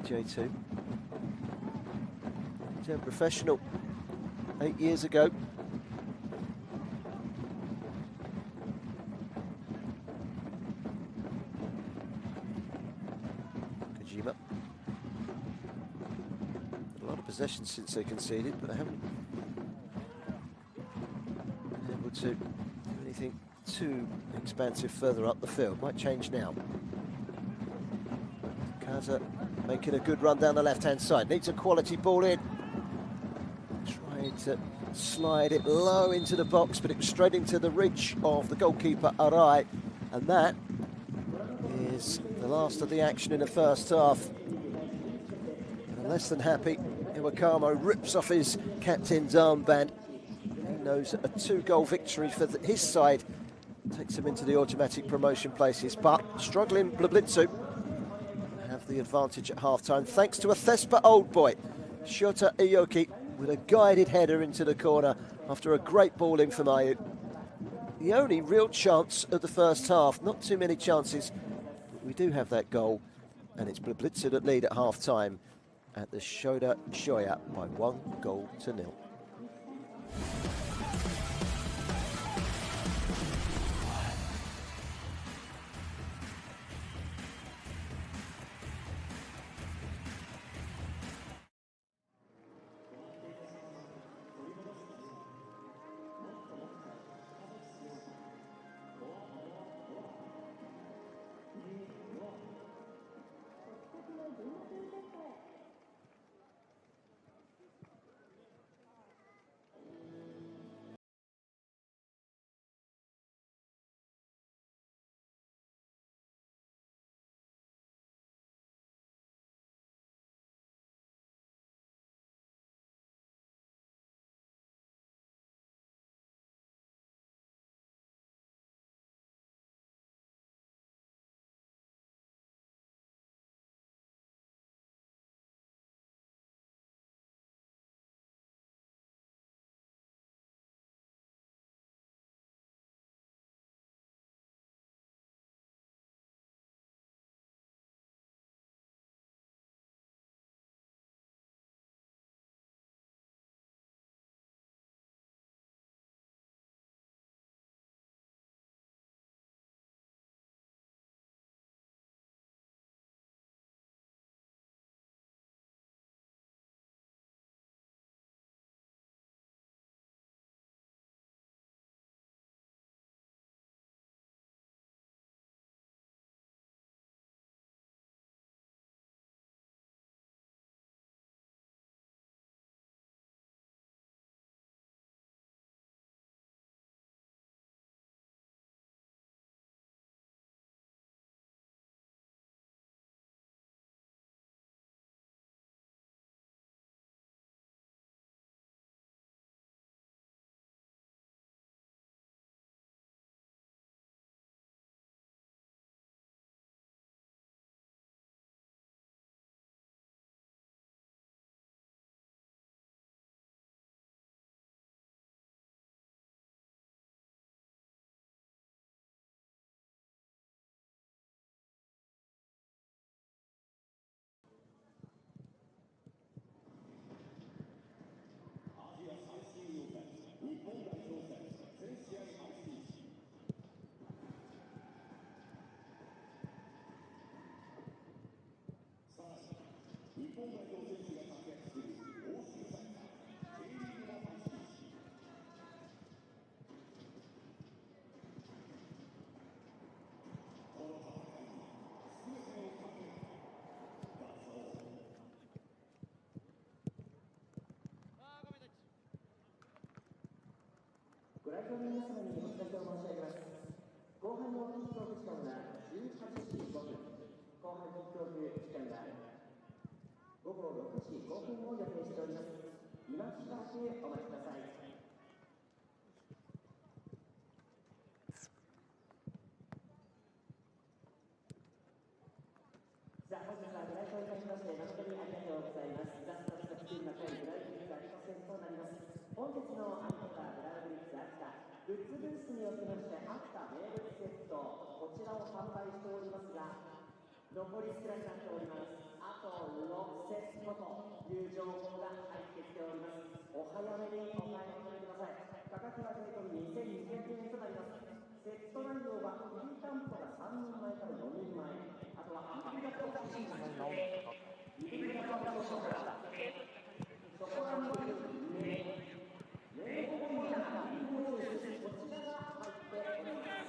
in J2. Turned professional 8 years ago. Kojima. A lot of possession since they conceded, but they haven't been able to do anything too expansive further up the field. Might change now. Kaza making a good run down the left-hand side. Needs a quality ball in. To slide it low into the box, but it was straight into the reach of the goalkeeper Arai, and that is the last of the action in the first half. And less than happy, Iwakamo rips off his captain's armband. He knows a 2-goal victory for his side takes him into the automatic promotion places, but struggling Blaublitz have the advantage at half-time thanks to a Thespa old boy, Shota Aoki, with a guided header into the corner after a great ball in from Ayu. The only real chance of the first half, not too many chances, but we do have that goal, and it's Blaublitz that lead at half-time at the Shoda Shoyu by 1-0. 本日のアニメはブラウブリッツ秋田グッズブースにおきまして秋田名物セットこちらを販売しておりますが残り少なくなっております。あと6セットという情報が入ってきております。お早めにお買い求めください。価格は税込み2200円となります。セット内容はきりたんぽが3人前から4人前、あとはアンピラとチーズの入り方のショコラショコラの上レモンやリンゴジュースこちらが入っております。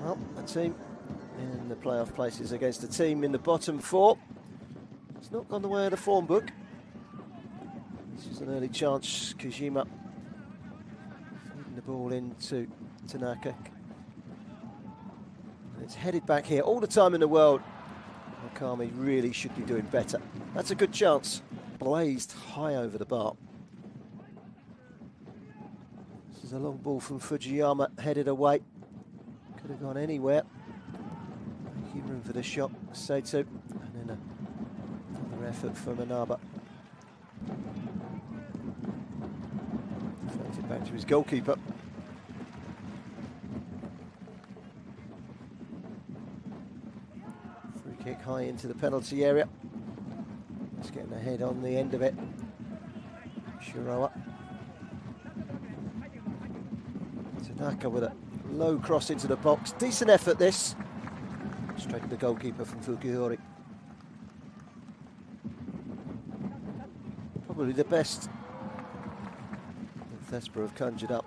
Well, a team in the playoff places against a team in the bottom four. It's not gone the way of the form book. This is an early chance. Kojima feeding the ball into Tanaka. And it's headed back here all the time in the world. Okami really should be doing better. That's a good chance. Blazed high over the bar. This is a long ball from Fujiyama, headed away. Could have gone anywhere. Making room for the shot, Seitsu. And then another effort from Inaba. Deflects it back to his goalkeeper. Free kick high into the penalty area. Just getting a head on the end of it. Shiroa. Tanaka with a low cross into the box. Decent effort this. Straight to the goalkeeper from Fukuhori. Probably the best that Thespa have conjured up.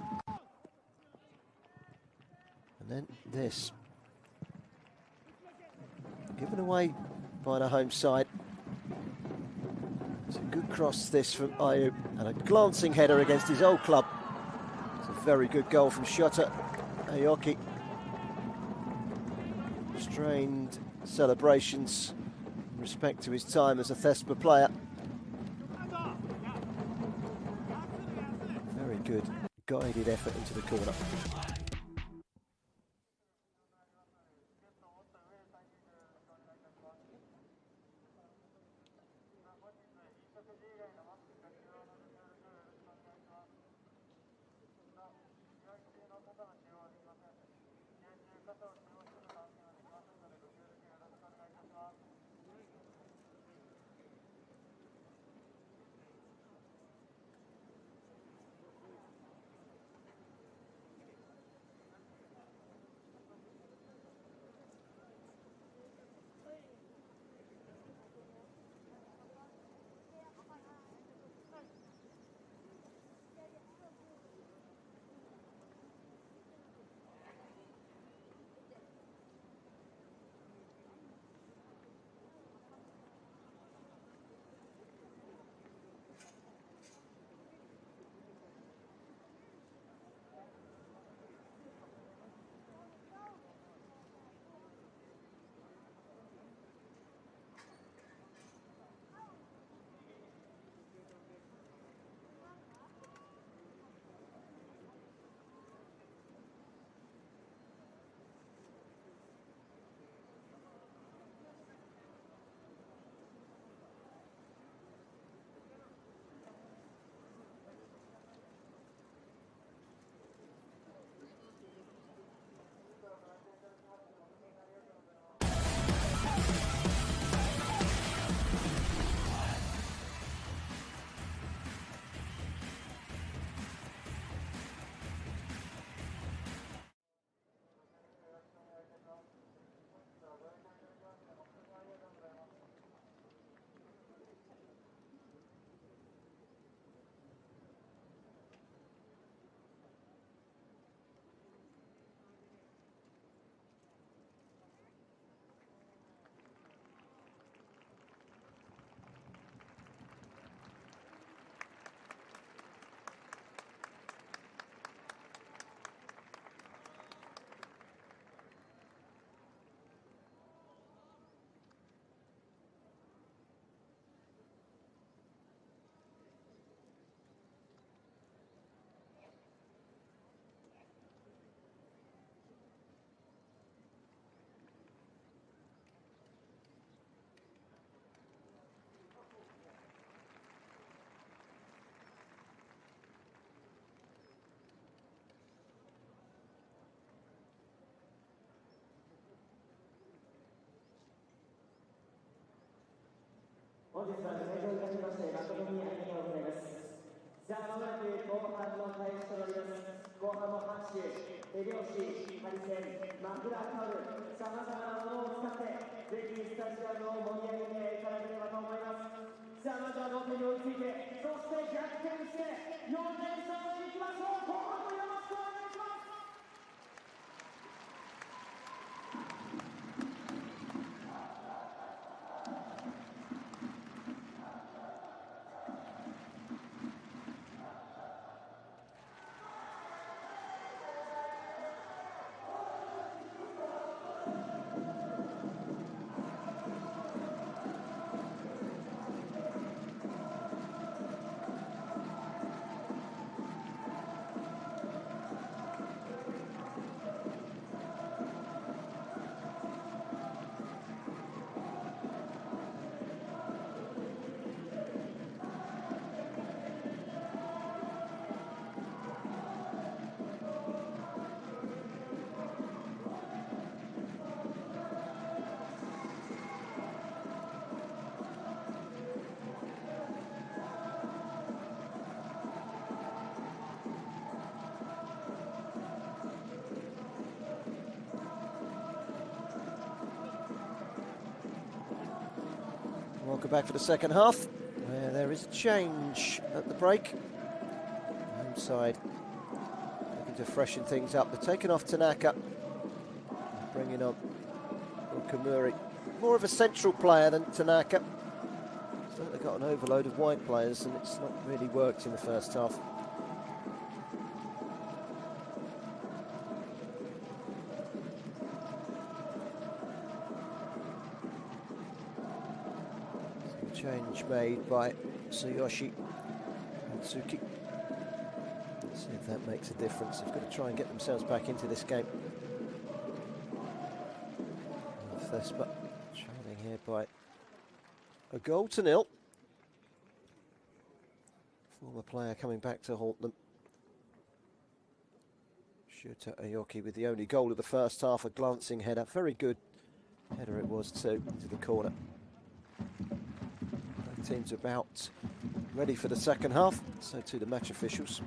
And then this. Given away by the home side. It's a good cross this from Ayu. And a glancing header against his old club. It's a very good goal from Shota Aoki. Restrained celebrations in respect to his time as a Thespa player. Very good guided effort into the corner.本日はご来場いたしまして誠にありがとうございます。さあ、まもなく後半の開始となります。後半も拍手、手拍子、ハリセン、マフラータオル、さまざまなものを使ってぜひスタジアムを盛り上げていただければと思います。さあ、まずは同点に追いついて、そして逆転して4連勝していきましょう。後半もよろしくお願いします。Welcome back for the second half, where there is a change at the break. Home side looking to freshen things up. They're taking off Tanaka, bringing on Okamuri. More of a central player than Tanaka. Certainly got an overload of wide players, and it's not really worked in the first half. Change made by Tsuyoshi Tsuki. See if that makes a difference. They've got to try and get themselves back into this game. Thespa trailing here by a 0-0. Former player coming back to haunt them. Shota Aoki with the only goal of the first half, a glancing header. Very good header it was too, into the corner. Both teams about ready for the second half, so too the match officials.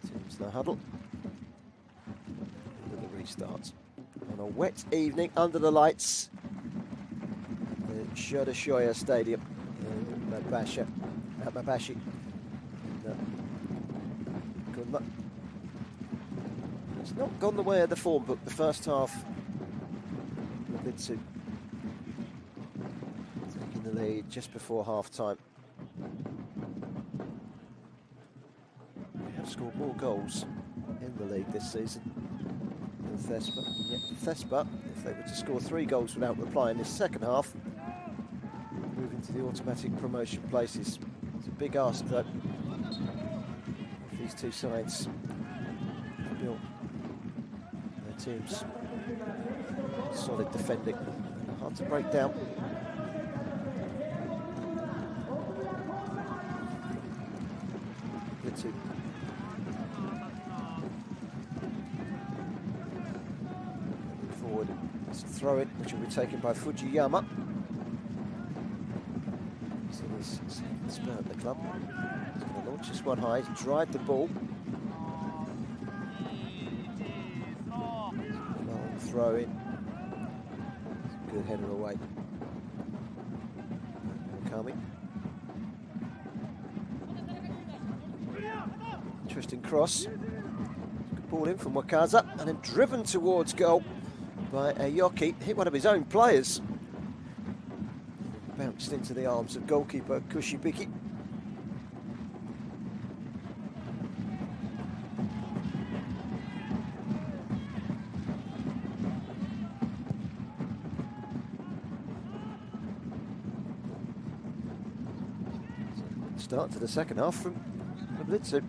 Teams in the huddle. Into the restart. On a wet evening under the lights. The Shoda Shoyu Stadium in Mabashi. Gunma. It's not gone the way of the form book. The first half, Blaublitz taking the lead just before half time. They have scored more goals in the league this season than Thespa. And yet Thespa, if they were to score 3 goals without reply in this second half, move into the automatic promotion places. It's a big ask though. These two sides built their teams solid defending, hard to break down. Good two. Looking forward, it's a throw in which will be taken by Fujiyama. So this spur at the club. Launch this one high, dried the ball. Long throw in. Good header away. Coming. Interesting cross. Good ball in from Wakaza and then driven towards goal by Aoki. Hit one of his own players. Bounced into the arms of goalkeeper Kushibiki. Start to the second half from Blaublitz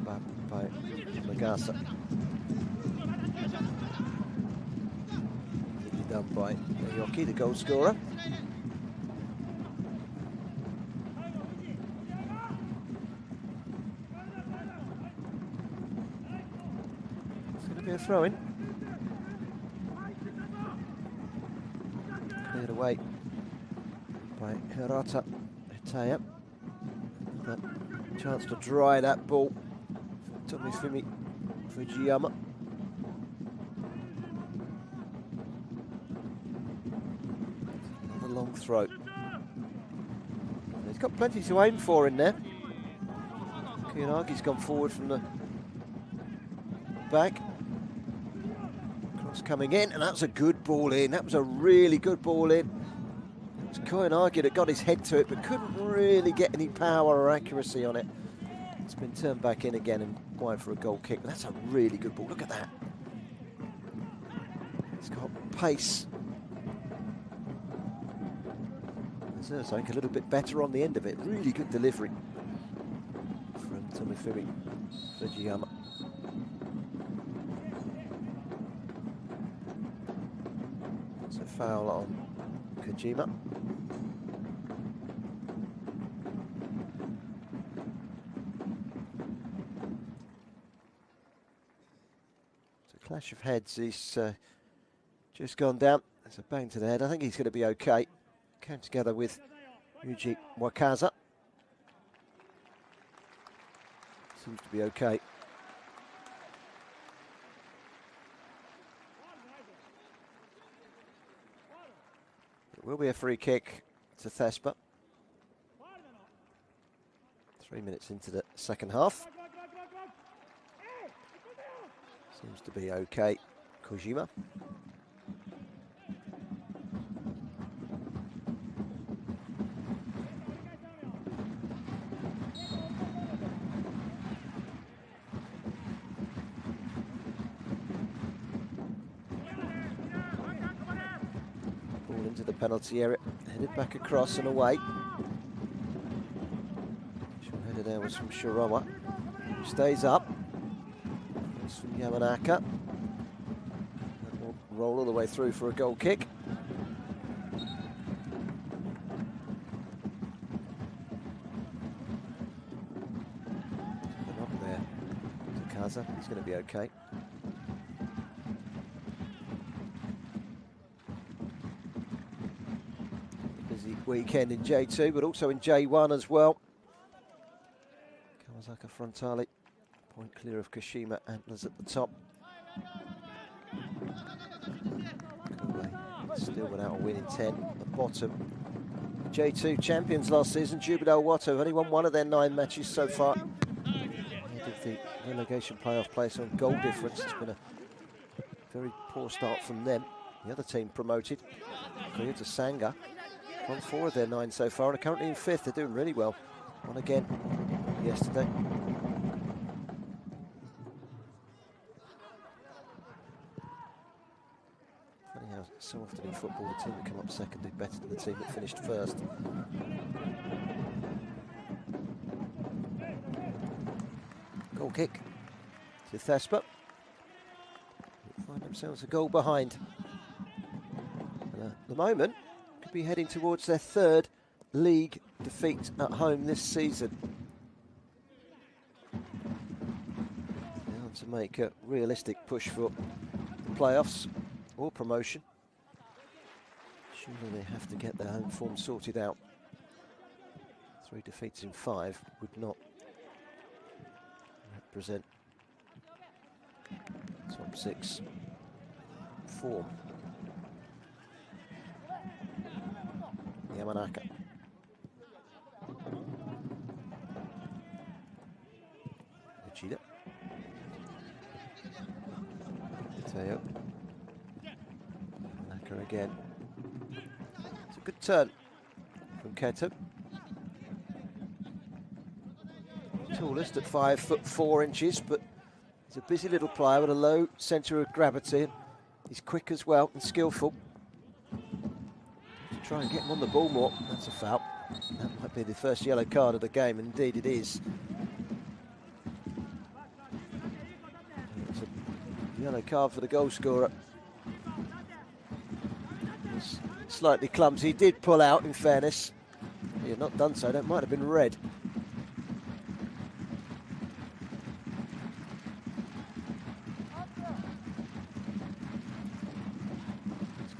by Magasa. Done by Aoki, the goal scorer. It's going to be a throw-in. Cleared away by Hirata Hitaya. Chance to dry that ball for Tomifumi Fujiyama. Another long throw. He's got plenty to aim for in there. Kiyanagi's gone forward from the back. Cross coming in, and that's a good ball in. That was a really good ball in. Koyanagi that got his head to it but couldn't really get any power or accuracy on it. It's been turned back in again and wide for a goal kick. That's a really good ball. Look at that. It's got pace. Deserves something a little bit better on the end of it. Really good delivery from Tomifumi Fujiyama. It's a foul on Kojima. Clash of heads, he's just gone down. There's a bang to the head. I think he's going to be okay. Came together with Yuji Wakaza. Seems to be okay. It will be a free kick to Thespa. 3 minutes into the second half. Seems to be okay, Kojima. the penalty area. Headed back across and away. Short header there was from Shiroma. Stays up. It's from Yamanaka. That will roll all the way through for a goal kick. Up there. Kaza, he's going to be okay. Busy weekend in J2, but also in J1 as well. Kawasaka Frontale, point clear of Kashima, Antlers at the top. Still without a win in 10 at the bottom. J2 champions last season, Jubilo Watto, only won one of their 9 matches so far. Ahead of the relegation playoff place on goal difference. It's been a very poor start from them. The other team promoted, Toyota Sanga, won 4 of their 9 so far and are currently in 5th. They're doing really well. Won again yesterday. Funny how so often in football the team that come up second do better than the team that finished first. Goal kick to Thespa. Find themselves a goal behind. And at the moment, could be heading towards their 3rd league defeat at home this season. Now to make a realistic push for the playoffs or promotion. Surely they have to get their home form sorted out. 3 defeats in 5 would not represent top 6 form. Yamanaka. Uchida. Teo. Yamanaka again. It's a good turn from Keto. Tallest at 5'4", but he's a busy little player with a low centre of gravity. He's quick as well and skillful. To try and get him on the ball more. That's a foul. That might be the first yellow card of the game, and indeed it is. It's a yellow card for the goal scorer. He's slightly clumsy. He did pull out, in fairness. He had not done so. That might have been red.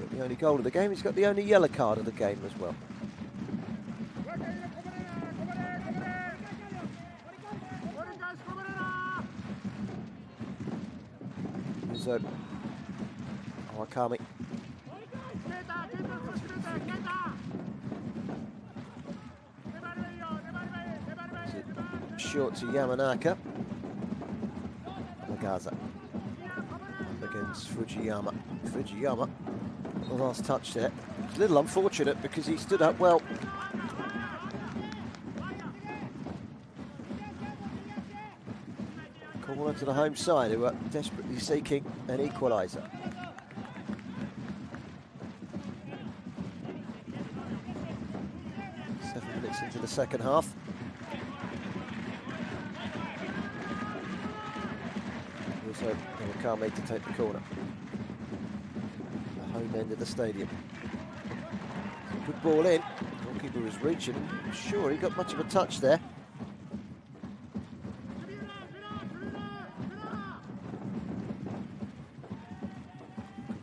The only goal of the game. He's got the only yellow card of the game as well. So, Awakami. Short to Yamanaka. Nagaza against Fujiyama. Fujiyama. The last touch there. It's a little unfortunate because he stood up well. Corner to the home side, who are desperately seeking an equaliser. Seven minutes into the second half. Also, Awakami to take the corner. Home end of the stadium. Good ball in. Goalkeeper was reaching. I'm sure he got much of a touch there.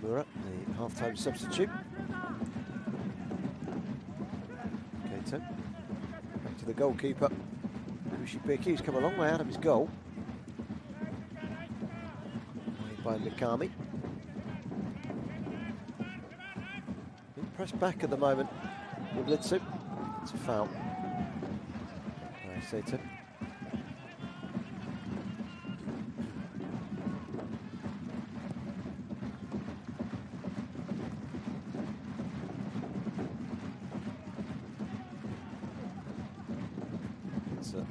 Kimura, the half-time substitute. Keito. Back to the goalkeeper. Kushibeki, who's come a long way out of his goal. Made by Mikami. Pressed back at the moment with Litsu. It's a foul. Saito. It's a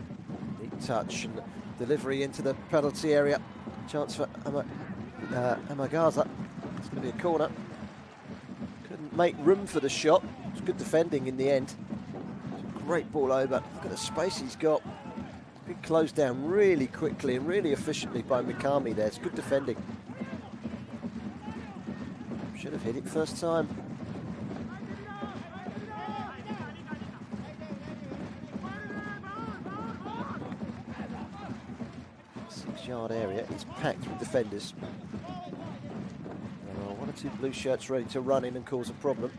neat touch and delivery into the penalty area. Chance for Amagaza. It's going to be a corner. didn't make room for the shot. It's good defending in the end. Great ball over. Look at the space he's got. It's been closed down really quickly and really efficiently by Mikami there. It's good defending. Should have hit it first time. Yard area, it's packed with defenders. One or two blue shirts ready to run in and cause a problem.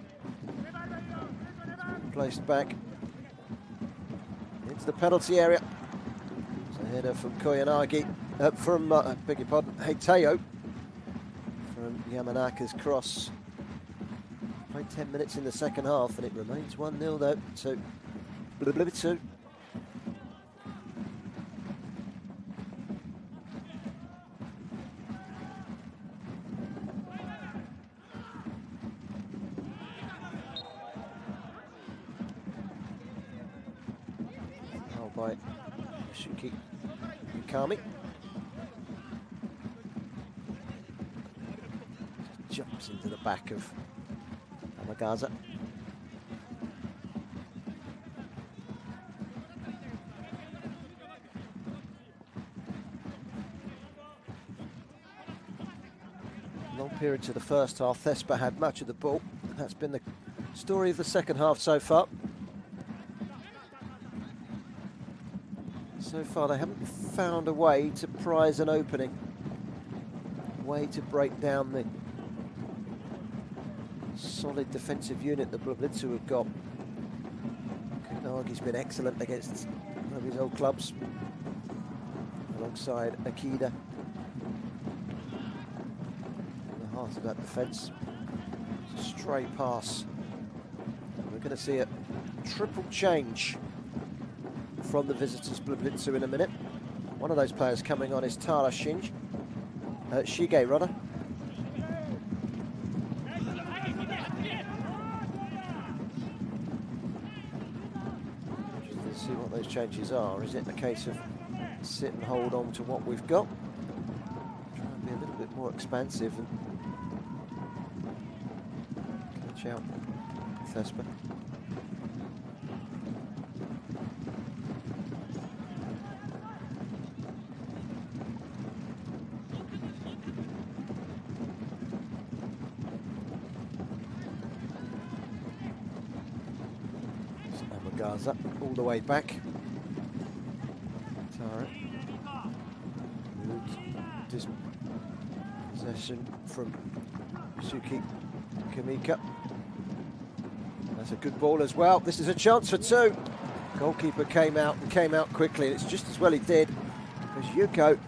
Placed back into the penalty area. It's a header from Koyanagi, beg your pardon, Heiteo from Yamanaka's cross. Played 10 minutes in the second half and it remains 1-0 though to Blaublitz. By Shuki Mikami. Jumps into the back of Amagaza. Long period to the first half. Thespa had much of the ball. That's been the story of the second half so far. So far they haven't found a way to prize an opening, a way to break down the solid defensive unit that Blaublitz have got. Kunagi's been excellent against one of his old clubs, alongside Akita. In the heart of that defence, it's a stray pass. We're going to see a triple change from the visitors Blaublitz in a minute. One of those players coming on is Tara Shige rather. Let's see what those changes are. Is it a case of sit and hold on to what we've got? Try and be a little bit more expansive and catch out Thespa. Gaza all the way back. Tara. Possession from Suki Kamika. That's a good ball as well. This is a chance for two. Goalkeeper came out quickly, and it's just as well he did, because Yuko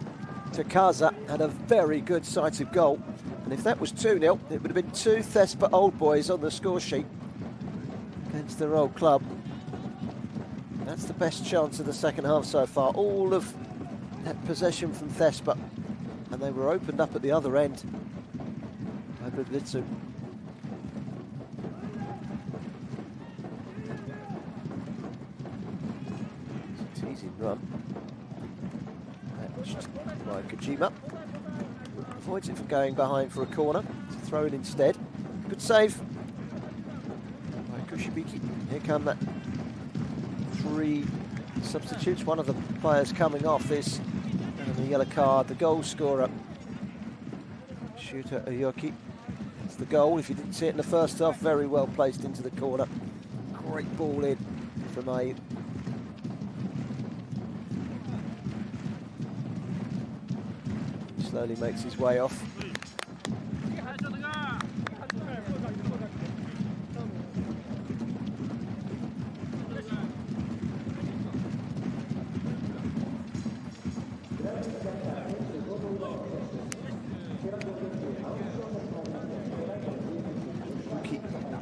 Takaza had a very good sighted goal. And if that was 2-0, it would have been 2 Thespa old boys on the score sheet against their old club. That's the best chance of the second half so far. All of that possession from Thespa, and they were opened up at the other end by Blaublitz. It's an easy run. Matched by Kojima. Avoids it from going behind for a corner. It's a throw in instead. Good save by Kushibiki. Here come that 3 substitutes. One of the players coming off is the yellow card, the goal scorer, Shuta Aoki. It's the goal. If you didn't see it in the first half, very well placed into the corner. Great ball in from MEIJI. Slowly makes his way off.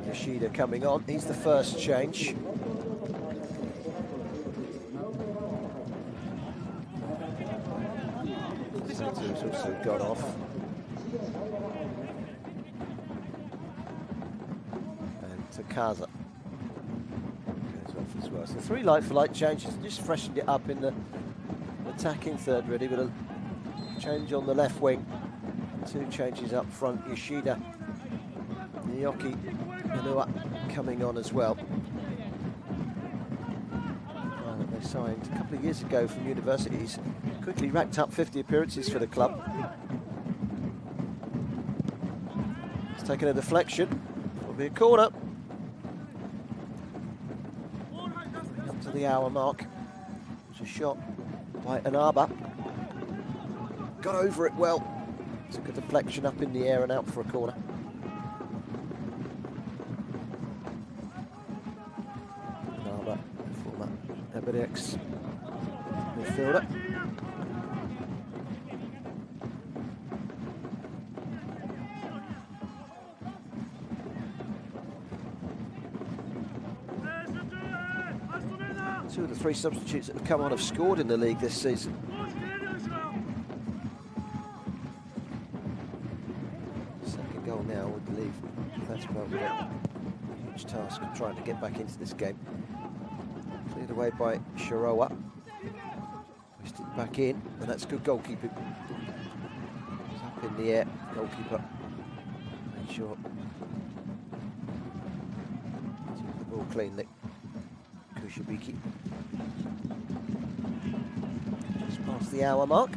Yoshida coming on, he's the first change. Sato's also gone off. And Takaza goes off as well. So 3 like-for-like changes, just freshened it up in the attacking third really, with a change on the left wing. 2 changes up front, Yoshida, Nyoki Inua coming on as well. That they signed a couple of years ago from university. He's quickly racked up 50 appearances for the club. He's taken a deflection. Will be a corner. Up to the hour mark. It's a shot by Inaba. Got over it well. Took a deflection up in the air and out for a corner. Inaba, former Ebedix midfielder. Two of the three substitutes that have come on have scored in the league this season. Second goal now would leave Thespakusatsu with a huge task of trying to get back into this game. Cleared away by Shiroa. Pushed it back in, and that's good goalkeeping. It's up in the air, goalkeeper. Made sure. Took the ball cleanly. Kushabiki. Just past the hour mark.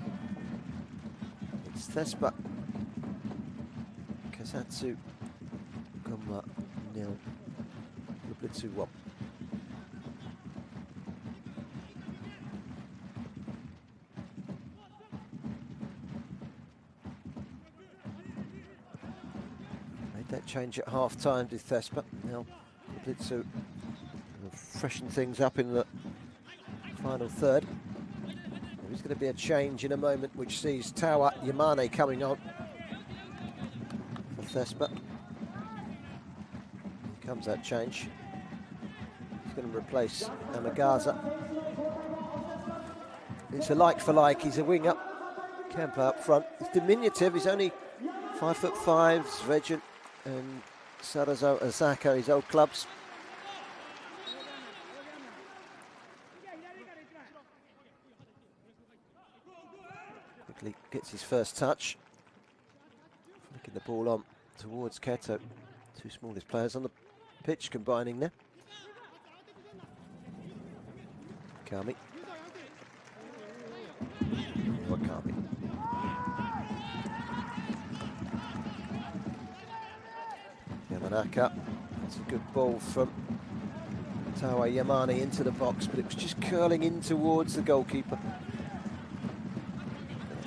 It's Thespakusatsu Gunma 0, Blaublitz 1. Made that change at half time to Thespa. Now Blaublitz freshen things up in the final third. There's going to be a change in a moment which sees Tawa Yamane coming on for Thespa. Here comes that change. He's going to replace Amagaza. It's a like for like. He's a winger. Kemper up front. He's diminutive. He's only 5'5". Svejin and Sarazo Osaka, his old clubs. Gets his first touch, flicking the ball on towards Keto. Two smallest players on the pitch combining there. Wakami. Yamanaka. That's a good ball from Tawa Yamane into the box, but it was just curling in towards the goalkeeper.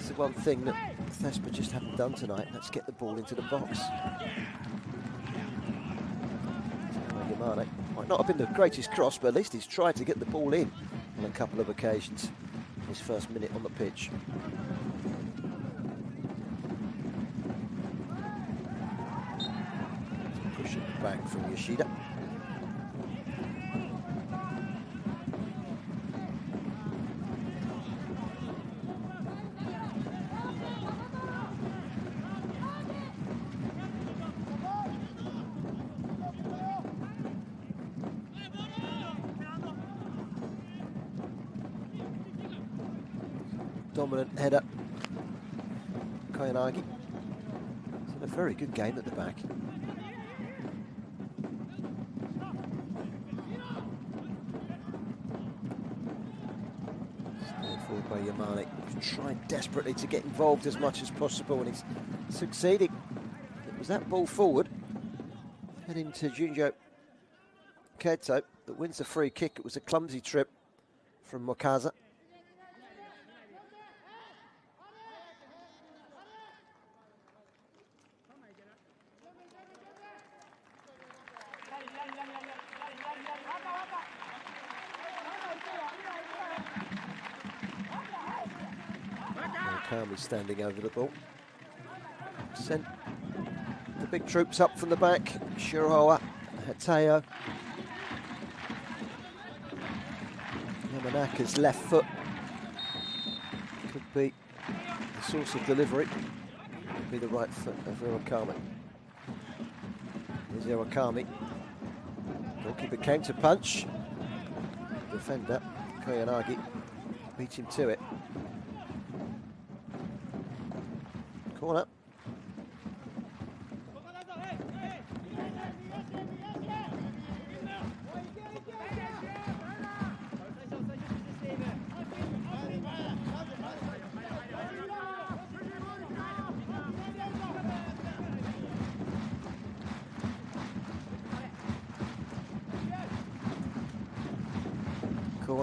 The one thing that Thespa just haven't done tonight. Let's get the ball into the box. Yamane might not have been the greatest cross, but at least he's tried to get the ball in on a couple of occasions in his first minute on the pitch. Pushing it back from Yoshida. Dominant header, Koyanagi. It's a very good game at the back. Stayed forward by Yamane. He's trying desperately to get involved as much as possible, and he's succeeding. It was that ball forward, heading to Junjo Keto, that wins the free kick. It was a clumsy trip from Mokaza. Calmly standing over the ball. Sent the big troops up from the back. Shiroa, Hateo. Yamanaka's left foot could be the source of delivery. Could be the right foot of Iwakami. Here's Iwakami. Goalkeeper came to punch. Defender, Koyanagi, beat him to it. Corner.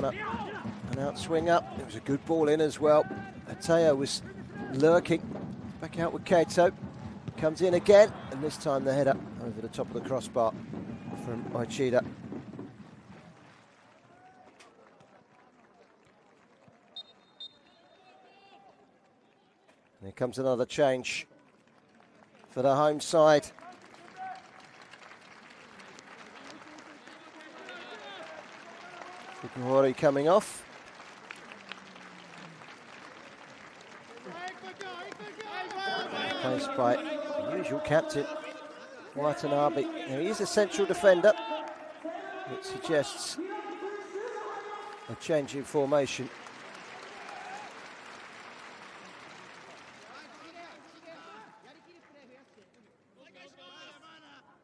corner. An outswing up. It was a good ball in as well. Ateo was lurking. Back out with Kato. Comes in again, and this time the header over the top of the crossbar from Akita. Here comes another change for the home side. Fukuhori coming off. Placed by the usual captain, Watanabe. Now, he is a central defender. It suggests a change in formation.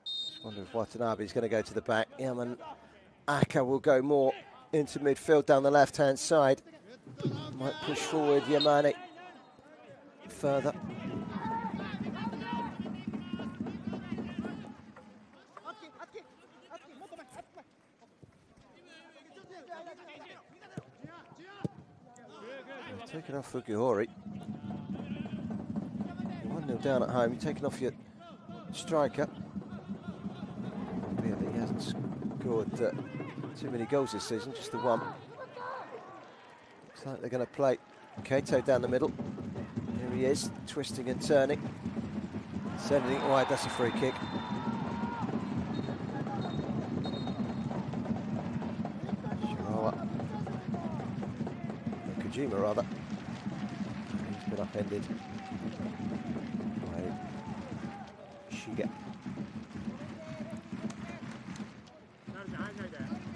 Just wonder if Watanabe is going to go to the back. Yaman Aka will go more into midfield down the left-hand side. Might push forward Yamane further. Taking off Fukuhori. 1-0 down at home. You're taking off your striker. Albeit that he hasn't scored too many goals this season, just the one. Looks like they're going to play Kato down the middle. Here he is, twisting and turning. Sending it wide, that's a free kick. Shirawa. Kojima, rather. He's been upended by Shiga.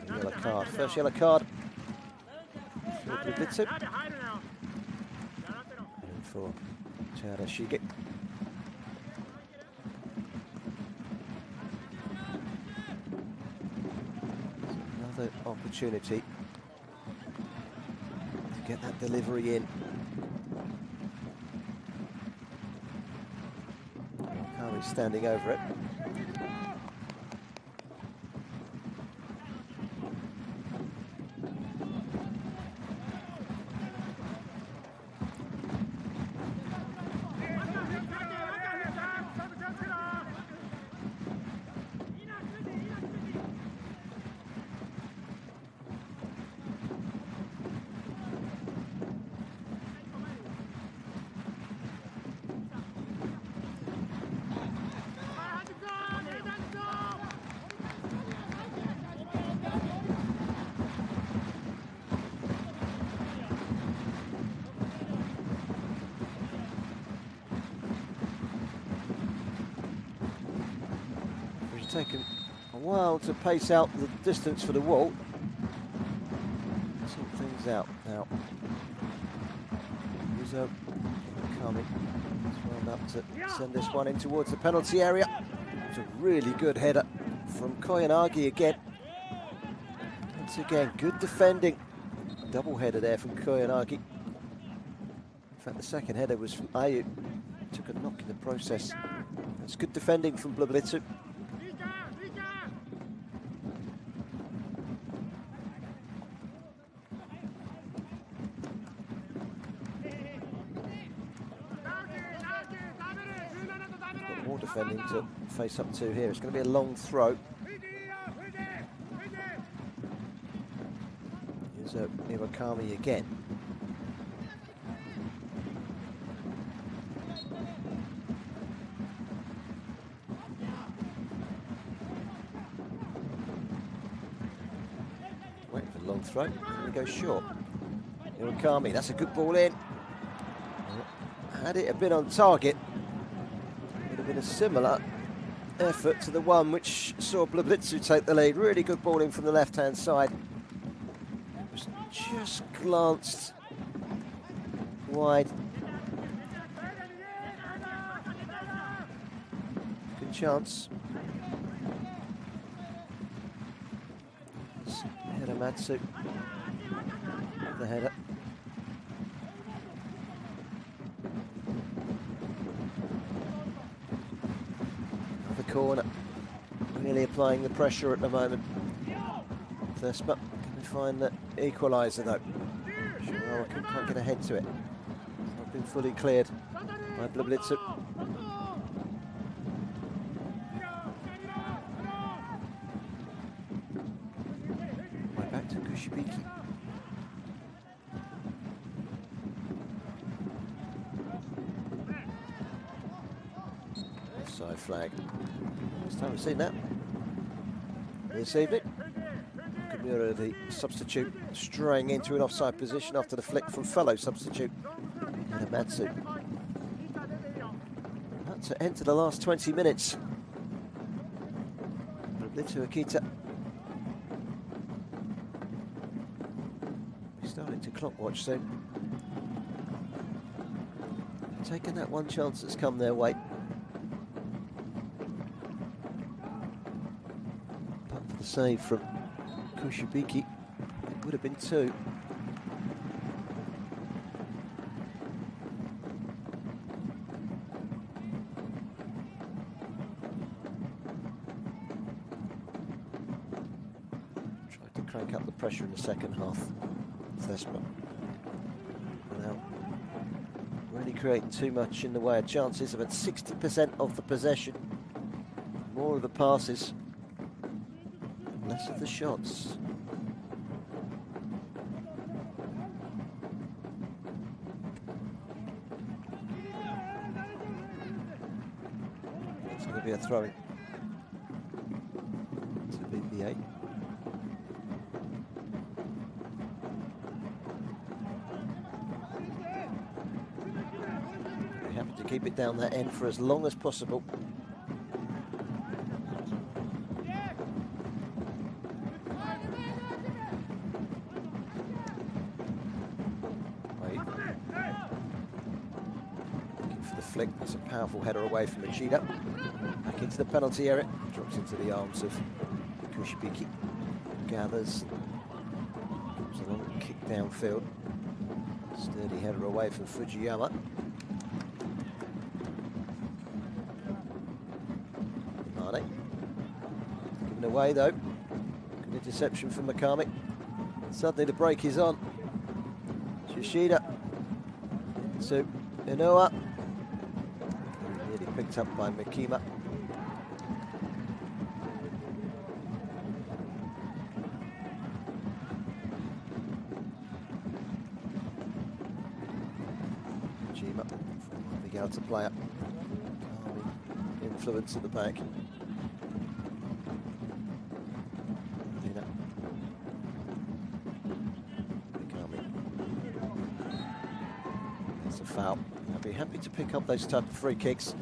Yellow card, first yellow card for Blaublitz. And for Shoda Shige. Another opportunity to get that delivery in. Kari's standing over it. Taken a while to pace out the distance for the wall. Sort things out now. Rizzo coming. He's wound up to send this one in towards the penalty area. It's a really good header from Koyanagi again. Once again, good defending. Double header there from Koyanagi. In fact, the second header was from Ayu. Took a knock in the process. That's good defending from Blaublitz. Defending to face up to here. It's going to be a long throw. Here's Iwakami again. Waiting for the long throw. And he goes short. Iwakami, that's a good ball in. Had it been on target, been a similar effort to the one which saw Blaublitz take the lead. Really good ball in from the left-hand side. It was just glanced wide. Good chance. Hiramatsu. The header. Corner, really applying the pressure at the moment. Thespa, can we find that equaliser though. Shirawa couldn't quite get ahead to it. It's not been fully cleared by Blaublitz. Right back to Kushibiki. Offside flag. First time we've seen that this evening. Kimura, the substitute, straying into an offside position after the flick from fellow substitute Hiramatsu. About to enter the last 20 minutes. Blaublitz Akita. We're starting to clock watch soon. Taking that one chance that's come their way. But for the save from Kushibiki, it would have been 2. Tried to crank up the pressure in the second half. Thespa. Now, really creating too much in the way of chances. About 60% of the possession, more of the passes, less of the shots. It's going to be a throw-in to BBA. Be happy to keep it down that end for as long as possible. Flick. That's a powerful header away from Akita. Back into the penalty area. Drops into the arms of Kushibiki. Gathers. Comes along, kick downfield. Sturdy header away from Fujiyama. Mane. Given away though. Good interception from Mikami. Suddenly the break is on. Yoshida. To Inoue. Picked up by Mikima. Jima, big outer player. Influence at the back. Mikami. That's a foul. I'd be happy to pick up those type of free kicks.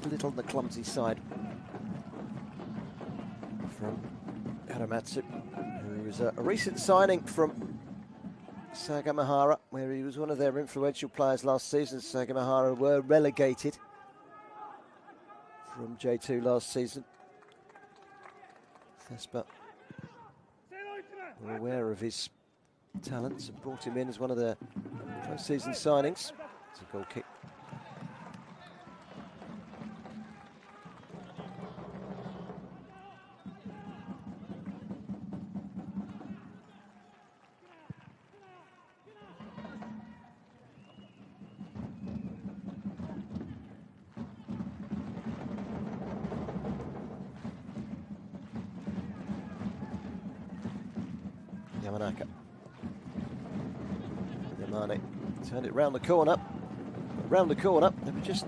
A little on the clumsy side from Hiramatsu, who is a recent signing from Sagamihara, where he was one of their influential players last season. Sagamihara were relegated from J2 last season. Thespa were aware of his talents and brought him in as one of their post-season signings. It's a goal kick. Yamanaka. Yamane turned it round the corner. Round the corner, they were just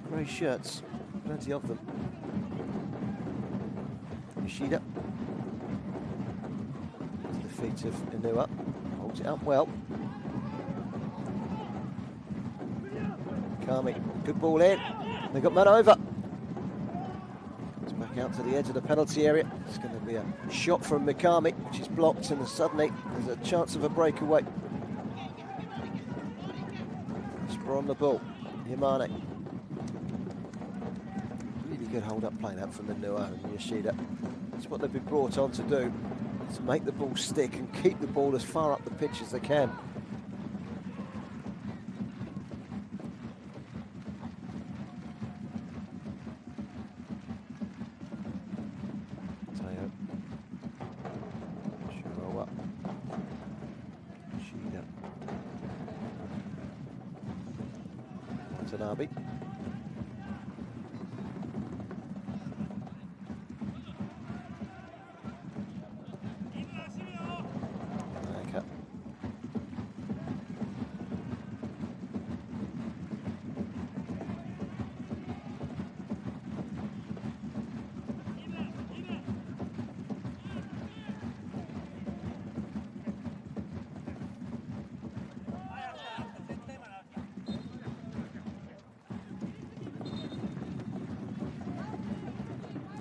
grey shirts, plenty of them. Yoshida. To the feet of Inoue. Holds it up well. Mikami, good ball in. They got man over. Back out to the edge of the penalty area. It's going to be a shot from Mikami, which is blocked, and suddenly there's a chance of a breakaway. We're on the ball. Yamane. Really good hold-up play that from Inoue and Yoshida. That's what they've been brought on to do, to make the ball stick and keep the ball as far up the pitch as they can. Watanabe. Okay.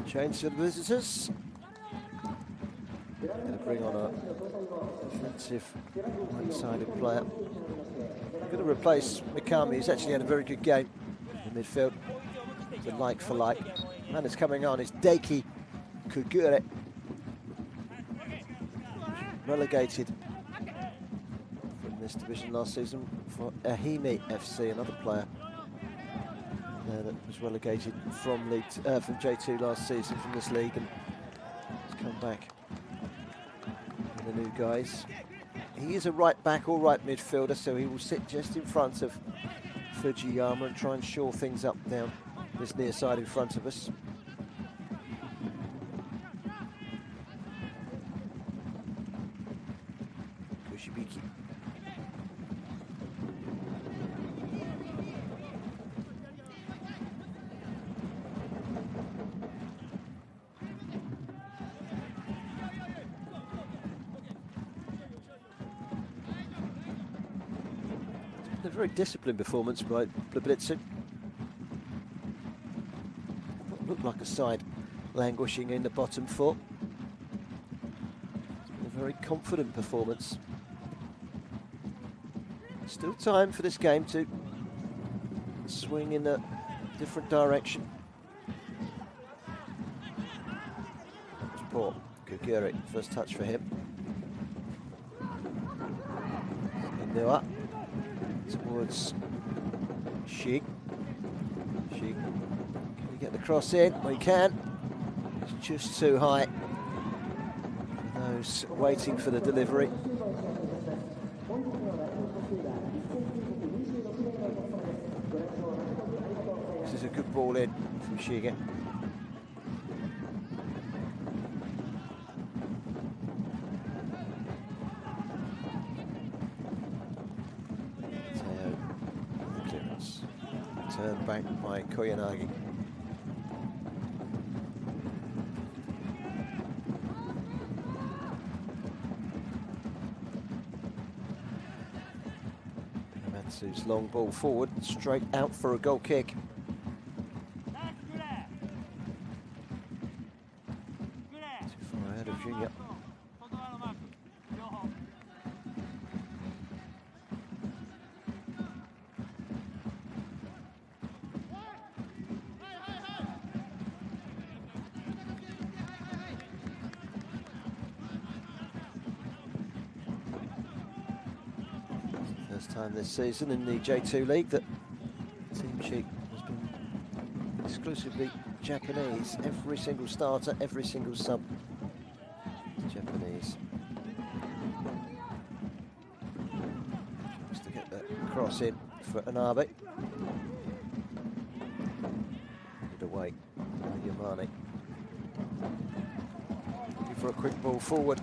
Change to the visitors. Going to bring on a defensive right-sided player. Going to replace Mikami, who's actually had a very good game in midfield. It's a like for like. Man is coming on is Daiki Kugure. Relegated from this division last season for Ehime FC, another player that was relegated from from J2 last season from this league, and has come back with the new guys. He is a right back or right midfielder, so he will sit just in front of Fujiyama and try and shore things up down this near side in front of us. Kushibiki. A very disciplined performance by Blaublitz. Looked like a side languishing in the bottom four. It's been a very confident performance. Still time for this game to swing in a different direction. It's poor. Kugure, first touch for him. Inua towards Shig. Shig, can he get the cross in? Well, he can. It's just too high. Those waiting for the delivery. This is a good ball in from Shiga. Turned back by Koyanagi. Matsu's long ball forward, straight out for a goal kick. Too far ahead of Junior. First time this season in the J2 League that team sheet has been exclusively Japanese. Every single starter, every single sub is Japanese. Just to get that cross in for Anabe. Put away by Yamane. Looking for a quick ball forward,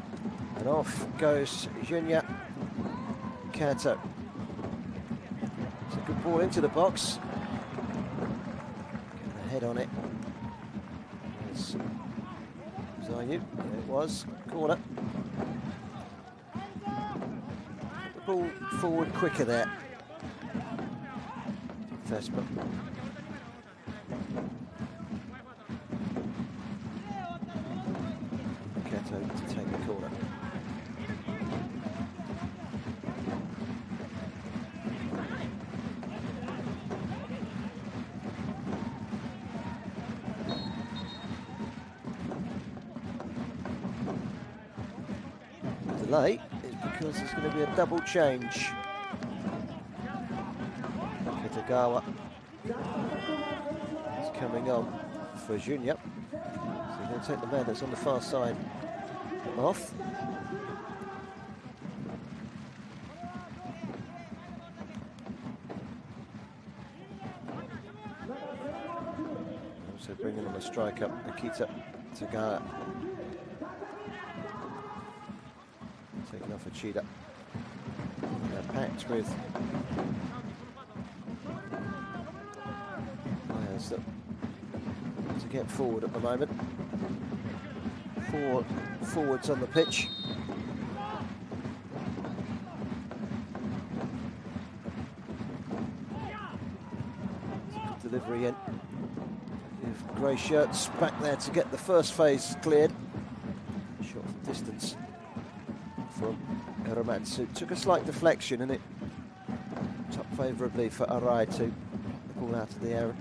and off goes Junya Kato. It's a good ball into the box. Get the head on it. There's Zayu. There it was. Corner. The ball forward quicker there. Thespa. Kato to take the corner. Delay is because there's going to be a double change. Kitagawa is coming on for Junya. So he's going to take the man that's on the far side off. So bringing on a striker, Akita Tagawa. Taking off Uchida. They're packed with players that to get forward at the moment. 4 forwards on the pitch. Good delivery in. Give grey shirts back there to get the first phase cleared. Short distance from Eramatsu. Took a slight deflection and it top favourably for Arai to pull out of the air.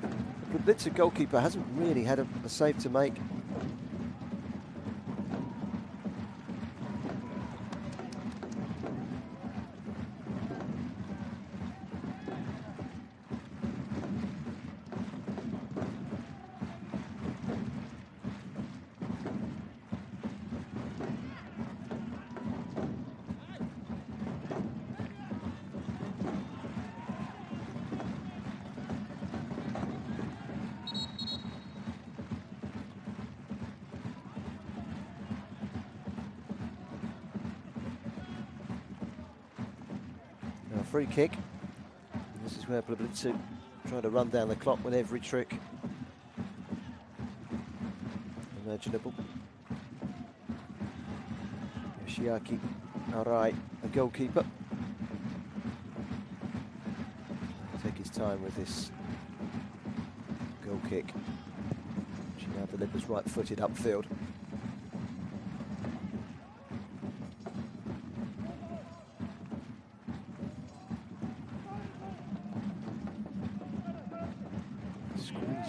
The Blitzer goalkeeper hasn't really had a save to make. Free kick. And this is where Blaublitz trying to run down the clock with every trick imaginable. Yoshiaki Arai, the goalkeeper. Take his time with this goal kick. She now delivers right-footed upfield.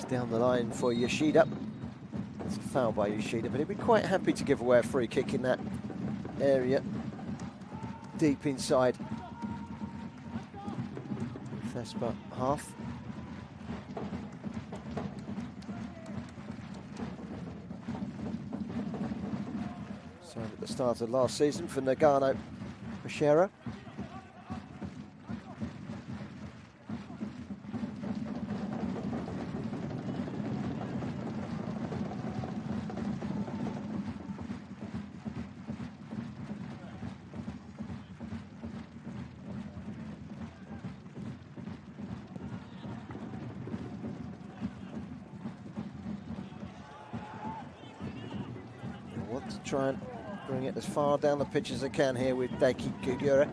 Down the line for Yoshida. It's a foul by Yoshida, but he'd be quite happy to give away a free kick in that area, deep inside Thespa half. Signed at the start of last season for Nagano Bashera. Try and bring it as far down the pitch as I can here with Daiki Kugura.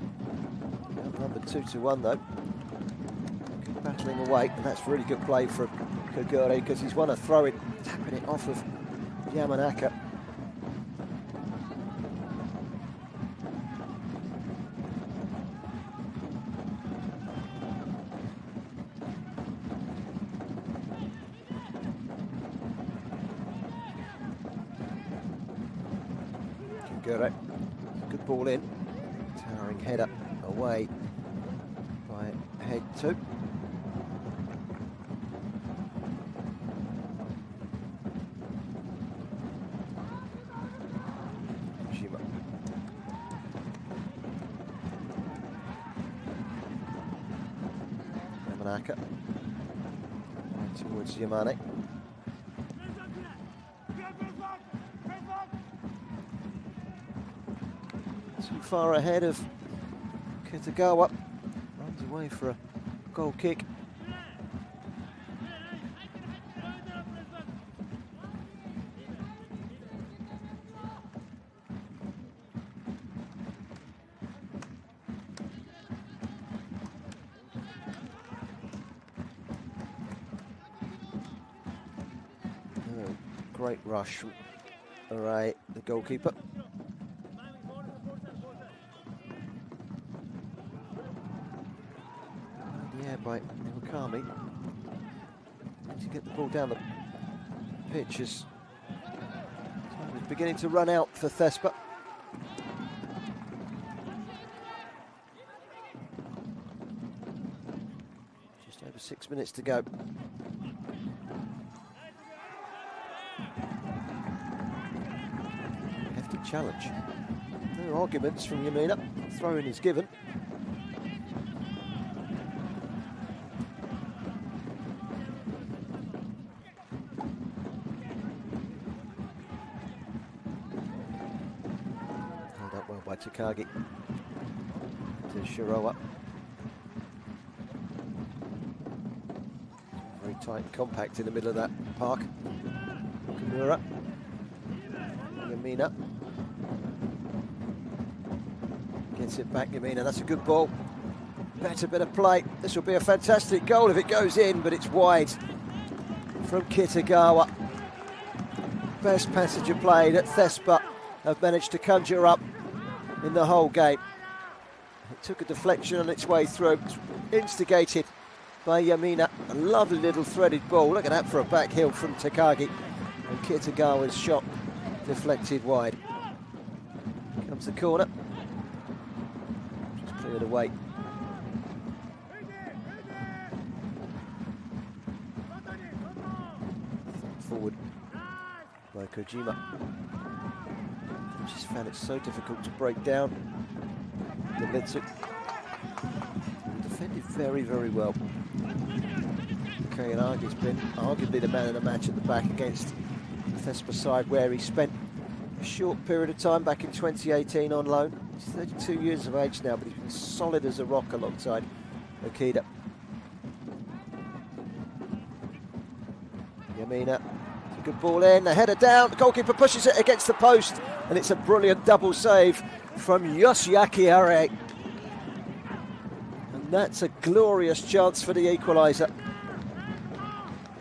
Number 2-1 though. Battling away, and that's really good play from Kugura because he's won a throw-in, tapping it off of Yamanaka. Good ball in. Towering header away by head 2. Shima. Yamanaka. Right towards Yamane. Too far ahead of Kitagawa. Runs away for a goal kick. Oh, great rush from Arai, the goalkeeper. By Iwakami to get the ball down the pitch as time is beginning to run out for Thespa. Just over 6 minutes to go. Hefty challenge. No arguments from Yamina. Throw-in is given. by Takagi. To Shiroa. Very tight and compact in the middle of that park. Kimura. Yamina. Gets it back, Yamina. That's a good ball. Better bit of play. This will be a fantastic goal if it goes in, but it's wide from Kitagawa. Best passenger play that Thespa have managed to conjure up in the whole game. It took a deflection on its way through, instigated by Yamina. A lovely little threaded ball. Look at that for a back heel from Takagi. And Kitagawa's shot deflected wide. Comes the corner. Just cleared away. Forward by Kojima. Just found it so difficult to break down. Blaublitz defended very, very well. Kayanaga's been arguably the man of the match at the back against the Thespa side, where he spent a short period of time back in 2018 on loan. He's 32 years of age now, but he's been solid as a rock alongside Akita. Yamina, it's a good ball in, the header down, the goalkeeper pushes it against the post, and it's a brilliant double save from Yoshiaki Are. And that's a glorious chance for the equaliser.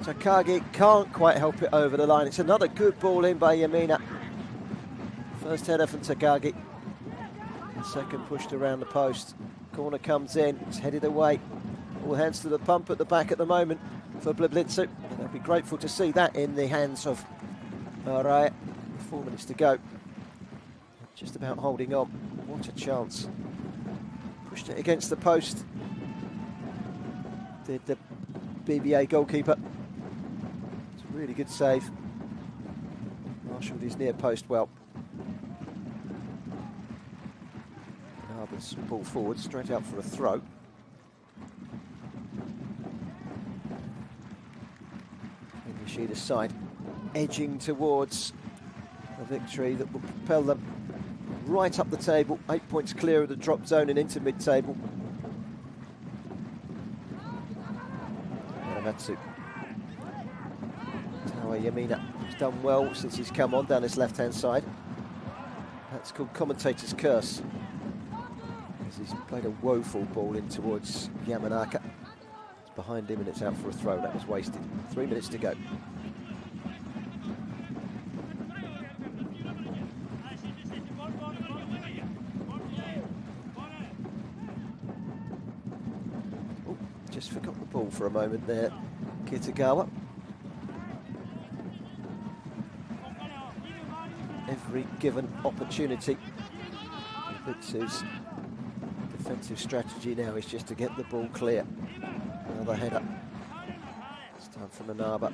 Takagi can't quite help it over the line. It's another good ball in by Yamina. First header from Takagi. The second pushed around the post. Corner comes in, it's headed away. All hands to the pump at the back at the moment for Blaublitz. And they'll be grateful to see that in the hands of Araya. 4 minutes to go. Just about holding on. What a chance. Pushed it against the post. Did the BBA goalkeeper. It's a really good save. Marshalled his near post well. Harbour's ball forward, straight out for a throw. In Yoshida's side, edging towards a victory that will propel them right up the table, 8 points clear of the drop zone and into mid-table. Matsu. Tawa Yamina has done well since he's come on down his left-hand side. That's called commentator's curse, as he's played a woeful ball in towards Yamanaka. It's behind him and it's out for a throw. That was wasted. 3 minutes to go. Just forgot the ball for a moment there, Kitagawa. Every given opportunity. Blaublitz's defensive strategy now is just to get the ball clear. Another header. It's time for Manaba.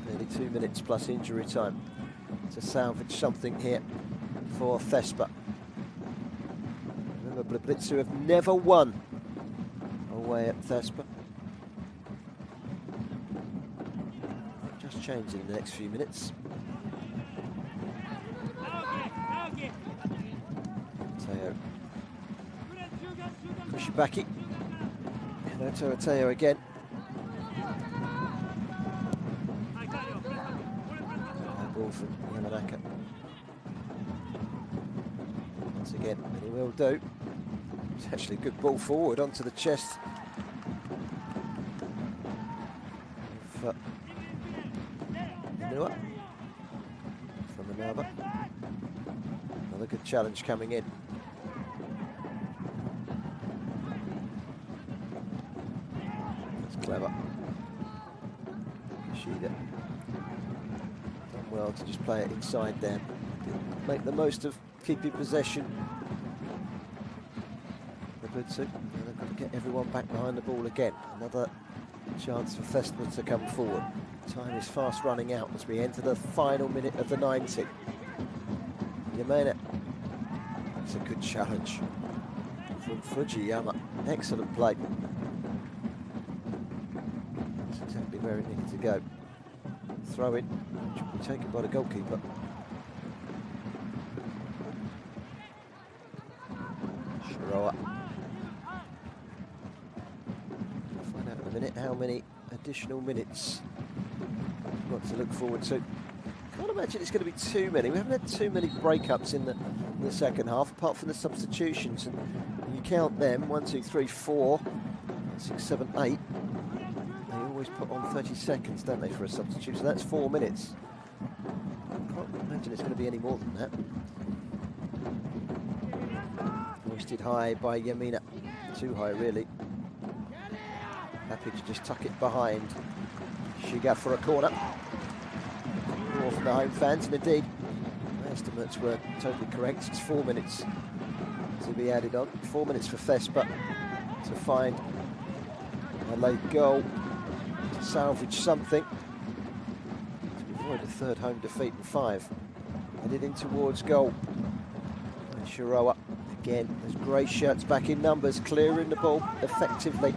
Nearly 2 minutes plus injury time to salvage something here for Thespa. Blaublitz have never won away at Thespa. Just changing in the next few minutes. Teo. Kushibaki. Hinoto Teo again. High ball from Yamanaka. Once again, and he will do. It's actually a good ball forward onto the chest of Inua from Manaba. Another good challenge coming in. That's clever. Yoshida done well to just play it inside there. Make the most of keeping possession. They've got to get everyone back behind the ball again. Another chance for Thespa to come forward. Time is fast running out as we enter the final minute of the 90. Yamina. That's a good challenge from Fujiyama. Excellent play. That's exactly where it needed to go. Throw in, should be taken by the goalkeeper. Shiroa. Find out in a minute how many additional minutes we've got to look forward to. Can't imagine it's going to be too many. We haven't had too many breakups in the second half, apart from the substitutions. And you count them, 1, 2, 3, 4, 6, 7, 8. They always put on 30 seconds, don't they, for a substitute? So that's 4 minutes. I can't imagine it's going to be any more than that. Hoisted high by Yamina. Too high, really. Happy to just tuck it behind. Shiga for a corner. More from the home fans, and indeed, my estimates were totally correct. It's 4 minutes to be added on. 4 minutes for Thespa to find a late goal, to salvage something, to avoid a third home defeat in 5. Headed in towards goal. And Shiroa, again, those grey shirts back in numbers, clearing the ball effectively.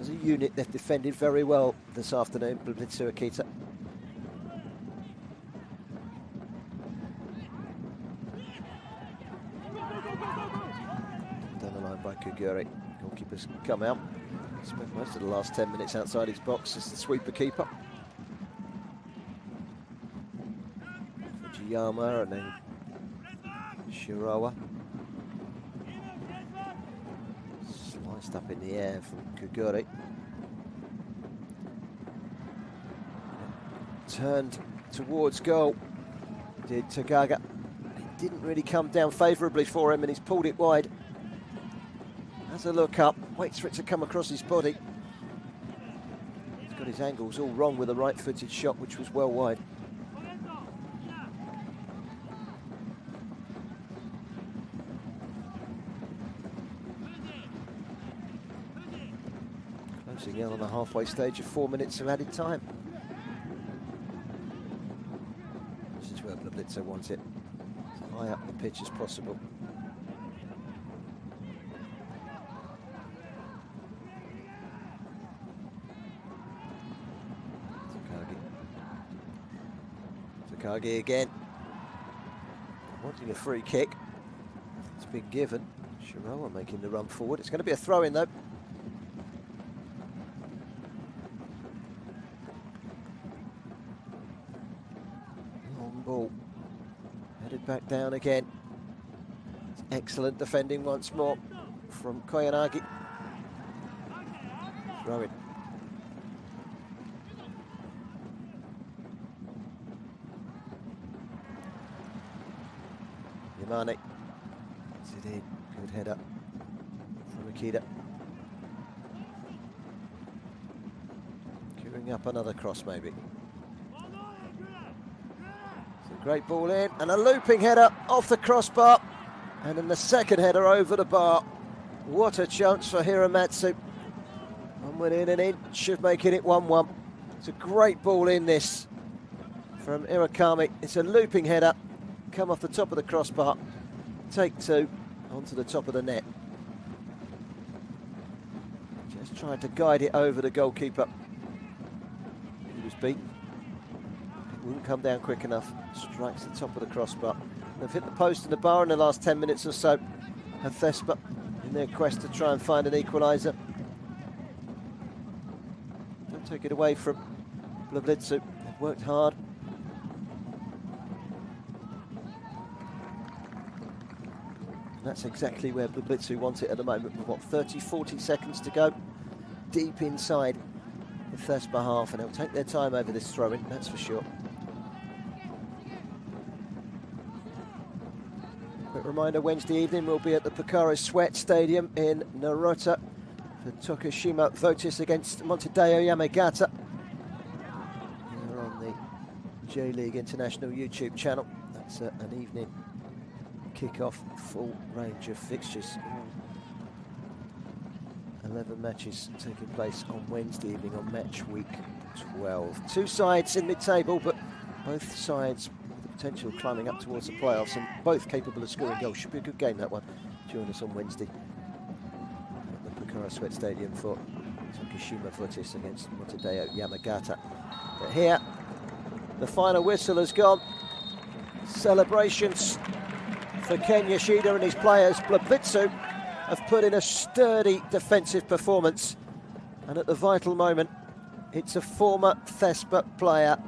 As a unit, they've defended very well this afternoon, Blaublitz Akita. By Kuguri. Goalkeeper's come out. Spent most of the last 10 minutes outside his box as the sweeper keeper. Fujiyama and then Shiroa. Sliced up in the air from Kuguri. Turned towards goal. Did Tagaga. It didn't really come down favourably for him, and he's pulled it wide. Has a look up, waits for it to come across his body. He's got his angles all wrong with a right-footed shot, which was well wide. Closing in on the halfway stage of 4 minutes of added time. This is where Blaublitz wants it, as high up the pitch as possible. Takagi again, wanting a free kick. It's been given. Shiroa making the run forward. It's going to be a throw-in though. Long ball. Headed back down again. It's excellent defending once more from Koyanagi. Throw-in. Yamane. Is it in? Good header from Akita. Queuing up another cross maybe. It's a great ball in and a looping header off the crossbar. And then the second header over the bar. What a chance for Hiramatsu. And within an inch of making it 1-1. It's a great ball in this from Irakami. It's a looping header. Come off the top of the crossbar, take 2 onto the top of the net. Just tried to guide it over the goalkeeper. He was beaten. It wouldn't come down quick enough. Strikes the top of the crossbar. They've hit the post and the bar in the last 10 minutes or so. Have Thespa in their quest to try and find an equaliser. Don't take it away from Blaublitz. They've worked hard. That's exactly where Blaublitz want it at the moment. We've got 30, 40 seconds to go. Deep inside the Thespa half, and they'll take their time over this throw-in, that's for sure. Quick reminder, Wednesday evening we'll be at the Thespakusatsu Stadium in Narita for Tokushima Votis against Montedeo Yamagata. Here on the J.LEAGUE International YouTube Channel. That's an evening kick-off, full range of fixtures. 11 matches taking place on Wednesday evening on Matchweek 12. 2 sides in mid-table, but both sides with the potential of climbing up towards the playoffs and both capable of scoring goals. Should be a good game, that one. Join us on Wednesday at the Thespakusatsu Stadium for Tokushima Votis against Montedeo Yamagata. But here, the final whistle has gone. Celebrations for Ken Yoshida and his players. Blaublitz have put in a sturdy defensive performance, and at the vital moment, it's a former Thespa player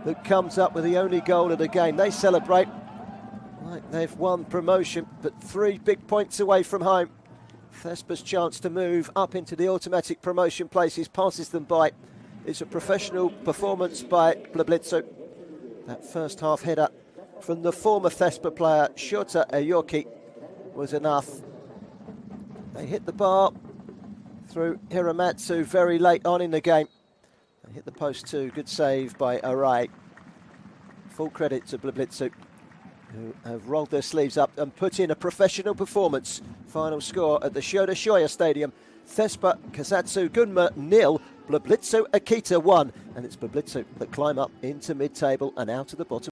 that comes up with the only goal of the game. They celebrate like they've won promotion, but 3 big points away from home. Thespa's chance to move up into the automatic promotion places passes them by. It's a professional performance by Blaublitz. That first half header from the former Thespa player Shota Shoyu was enough. They hit the bar through Hiramatsu very late on in the game. They hit the post too. Good save by Arai. Full credit to Blaublitz, who have rolled their sleeves up and put in a professional performance. Final score at the Shoda Shoyu Stadium: Thespakusatsu Gunma 0, Blaublitz Akita 1. And it's Blaublitz that climb up into mid-table and out of the bottom.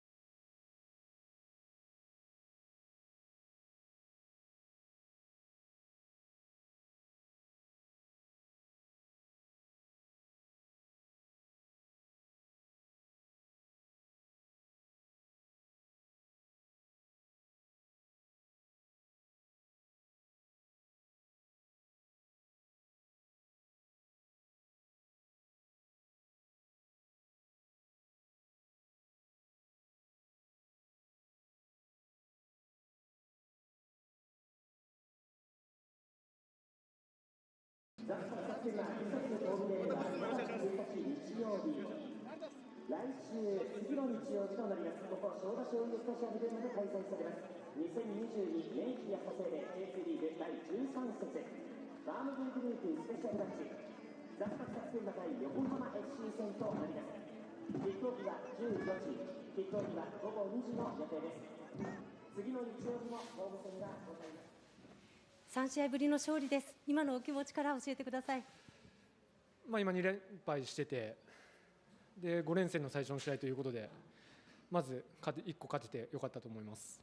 来週次の日曜日となります。ここショーダ醤油スタジアムで開催されます。2022年季安生で J2 リーグ第13節バームブーグループスペシャルマッチザスパクサツクンマ対横浜 FC 戦となります。キックオフは14時、キックオフは午後2時の予定です。次の日曜日もホーム戦がございます。3試合ぶりの勝利です。今のお気持ちから教えてください。今2連敗してて、で5連戦の最初の試合ということで、まず1個勝ててよかったと思います。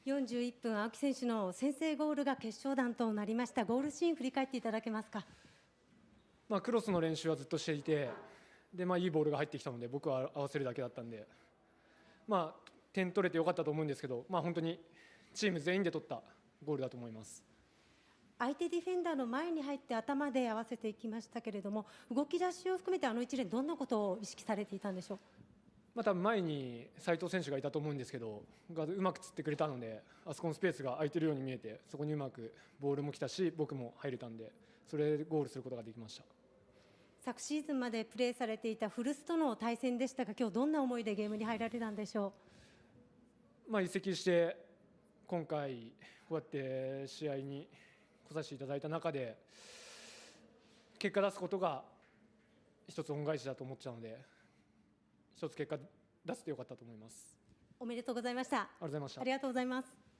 41分、青木選手の先制ゴールが決勝弾となりました。ゴールシーン振り返っていただけますか。クロスの練習はずっとしていて、でいいボールが入ってきたので僕は合わせるだけだったんで、点取れてよかったと思うんですけど、本当にチーム全員で取ったゴールだと思います。相手ディフェンダーの前に入って頭で合わせていきましたけれども、動き出しを含めて一連どんなことを意識されていたんでしょう。多分前に斉藤選手がいたと思うんですけど、うまく釣ってくれたので、あそこのスペースが空いてるように見えて、そこにうまくボールも来たし僕も入れたんで、それでゴールすることができました。昨シーズンまでプレーされていた古巣との対戦でしたが、今日どんな思いでゲームに入られたんでしょう。移籍して今回こうやって試合に来させていただいた中で結果出すことが一つ恩返しだと思っちゃうので、一つ結果出せてよかったと思います。おめでとうございました。ありがとうございました。ありがとうございます。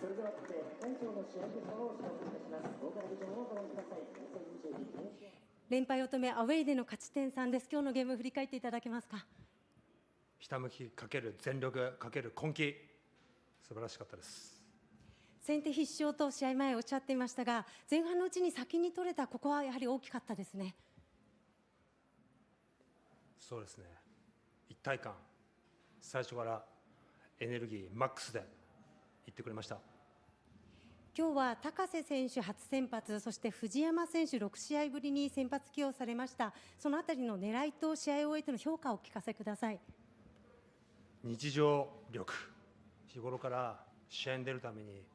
それではここで会場の試合結果をお知らせいたします。大柄ビジョンをご覧ください。2022年連敗を止めアウェイでの勝ち点3です。今日のゲーム振り返っていただけますか。ひたむきかける全力かける根気、素晴らしかったです。先手必勝と試合前おっしゃっていましたが、前半のうちに先に取れたここはやはり大きかったですね。そうですね、一体感、最初からエネルギーマックスでいってくれました。今日は高瀬選手初先発、そして藤山選手6試合ぶりに先発起用されました。そのあたりの狙いと試合を終えての評価をお聞かせください。日常力、日頃から試合に出るために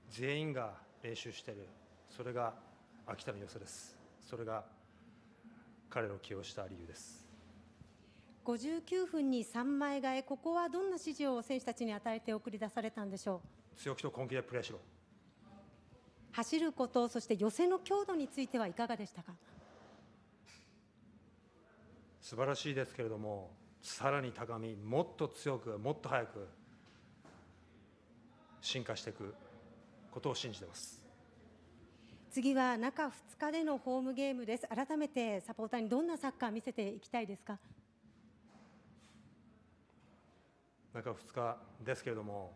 全員が練習している、それが秋田の良さです。それが彼を起用した理由です。59分に3枚替え、ここはどんな指示を選手たちに与えて送り出されたんでしょう。強気と根気でプレーしろ。走ること、そして寄せの強度についてはいかがでしたか。素晴らしいですけれども、さらに高み、もっと強く、もっと速く進化していくことを信じています。次は中2日でのホームゲームです。改めてサポーターにどんなサッカー見せていきたいですか。中2日ですけれども、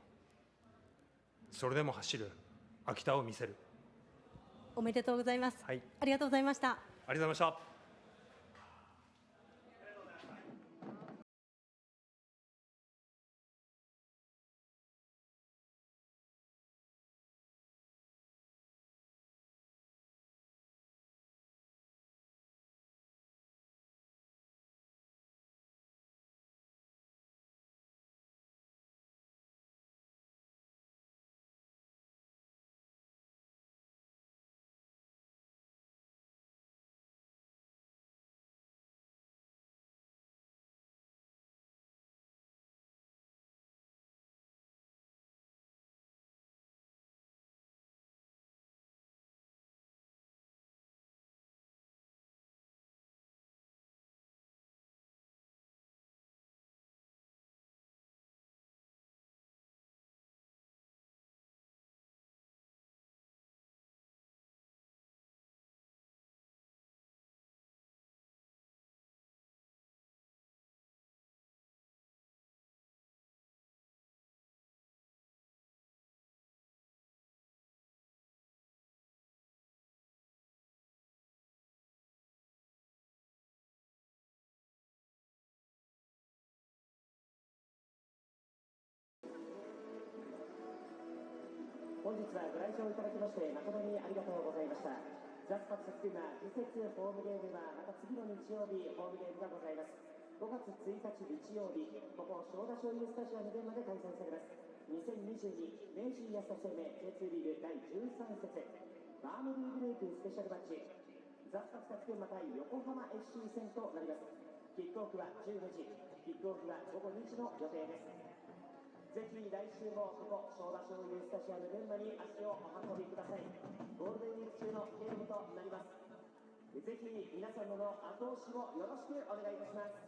それでも走る秋田を見せる。おめでとうございます。はい、ありがとうございました。ありがとうございました。本日はご来場いただきまして誠にありがとうございました。ザスパクサツクマ次節ホームゲームはまた次の日曜日ホームゲームがございます。5月1日日曜日、ここ正田醤油スタジアムでまで開催されます。2022明治安田生命 J2 リーグ第13節バームリーグループスペシャルマッチ、ザスパクサツクマ対横浜 FC 戦となります。キックオフは15時、キックオフは午後2時の予定です。ぜひ来週もここ正田醤油スタジアム群馬に足をお運びください。ゴールデンウィーク中のゲームとなります。ぜひ皆様の後押しをよろしくお願いいたします。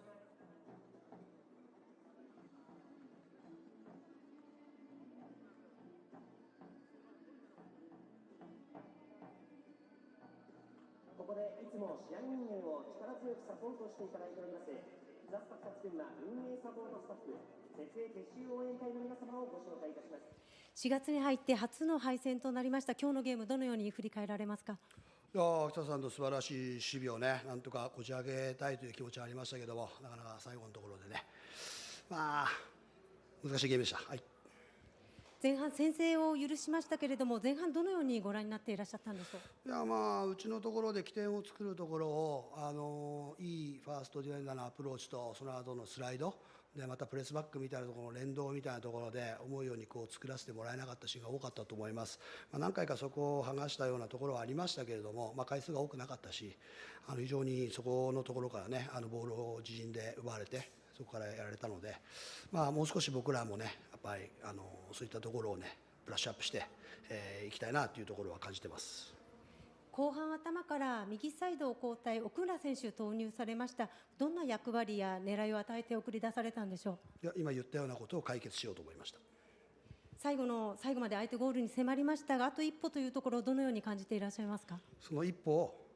ここでいつも試合運営を力強くサポートしていただいておりますザスパクサツ群馬運営サポートスタッフ設営撤収応援隊の皆様をご紹介いたします。4月に入って初の敗戦となりました今日のゲーム、どのように振り返られますか。いや北さんの素晴らしい守備をね、なんとかこじ開けたいという気持ちはありましたけども、なかなか最後のところでね、まあ難しいゲームでした。はい、前半先制を許しましたけれども、前半どのようにご覧になっていらっしゃったんでしょう。いやうちのところで起点を作るところをいいファーストディフェンダーのアプローチとその後のスライドでまたプレスバックみたいなところの連動みたいなところで思うようにこう作らせてもらえなかったシーンが多かったと思います。何回かそこを剥がしたようなところはありましたけれども、回数が多くなかったし、非常にそこのところからねボールを自陣で奪われてそこからやられたので、もう少し僕らもねやっぱりそういったところをねブラッシュアップしていきたいなというところは感じてます。後半頭から右サイドを交代、奥村選手投入されました。どんな役割や狙いを与えて送り出されたんでしょう。いや今言ったようなことを解決しようと思いました。最後の最後まで相手ゴールに迫りましたが、あと一歩というところをどのように感じていらっしゃいますか。その一歩を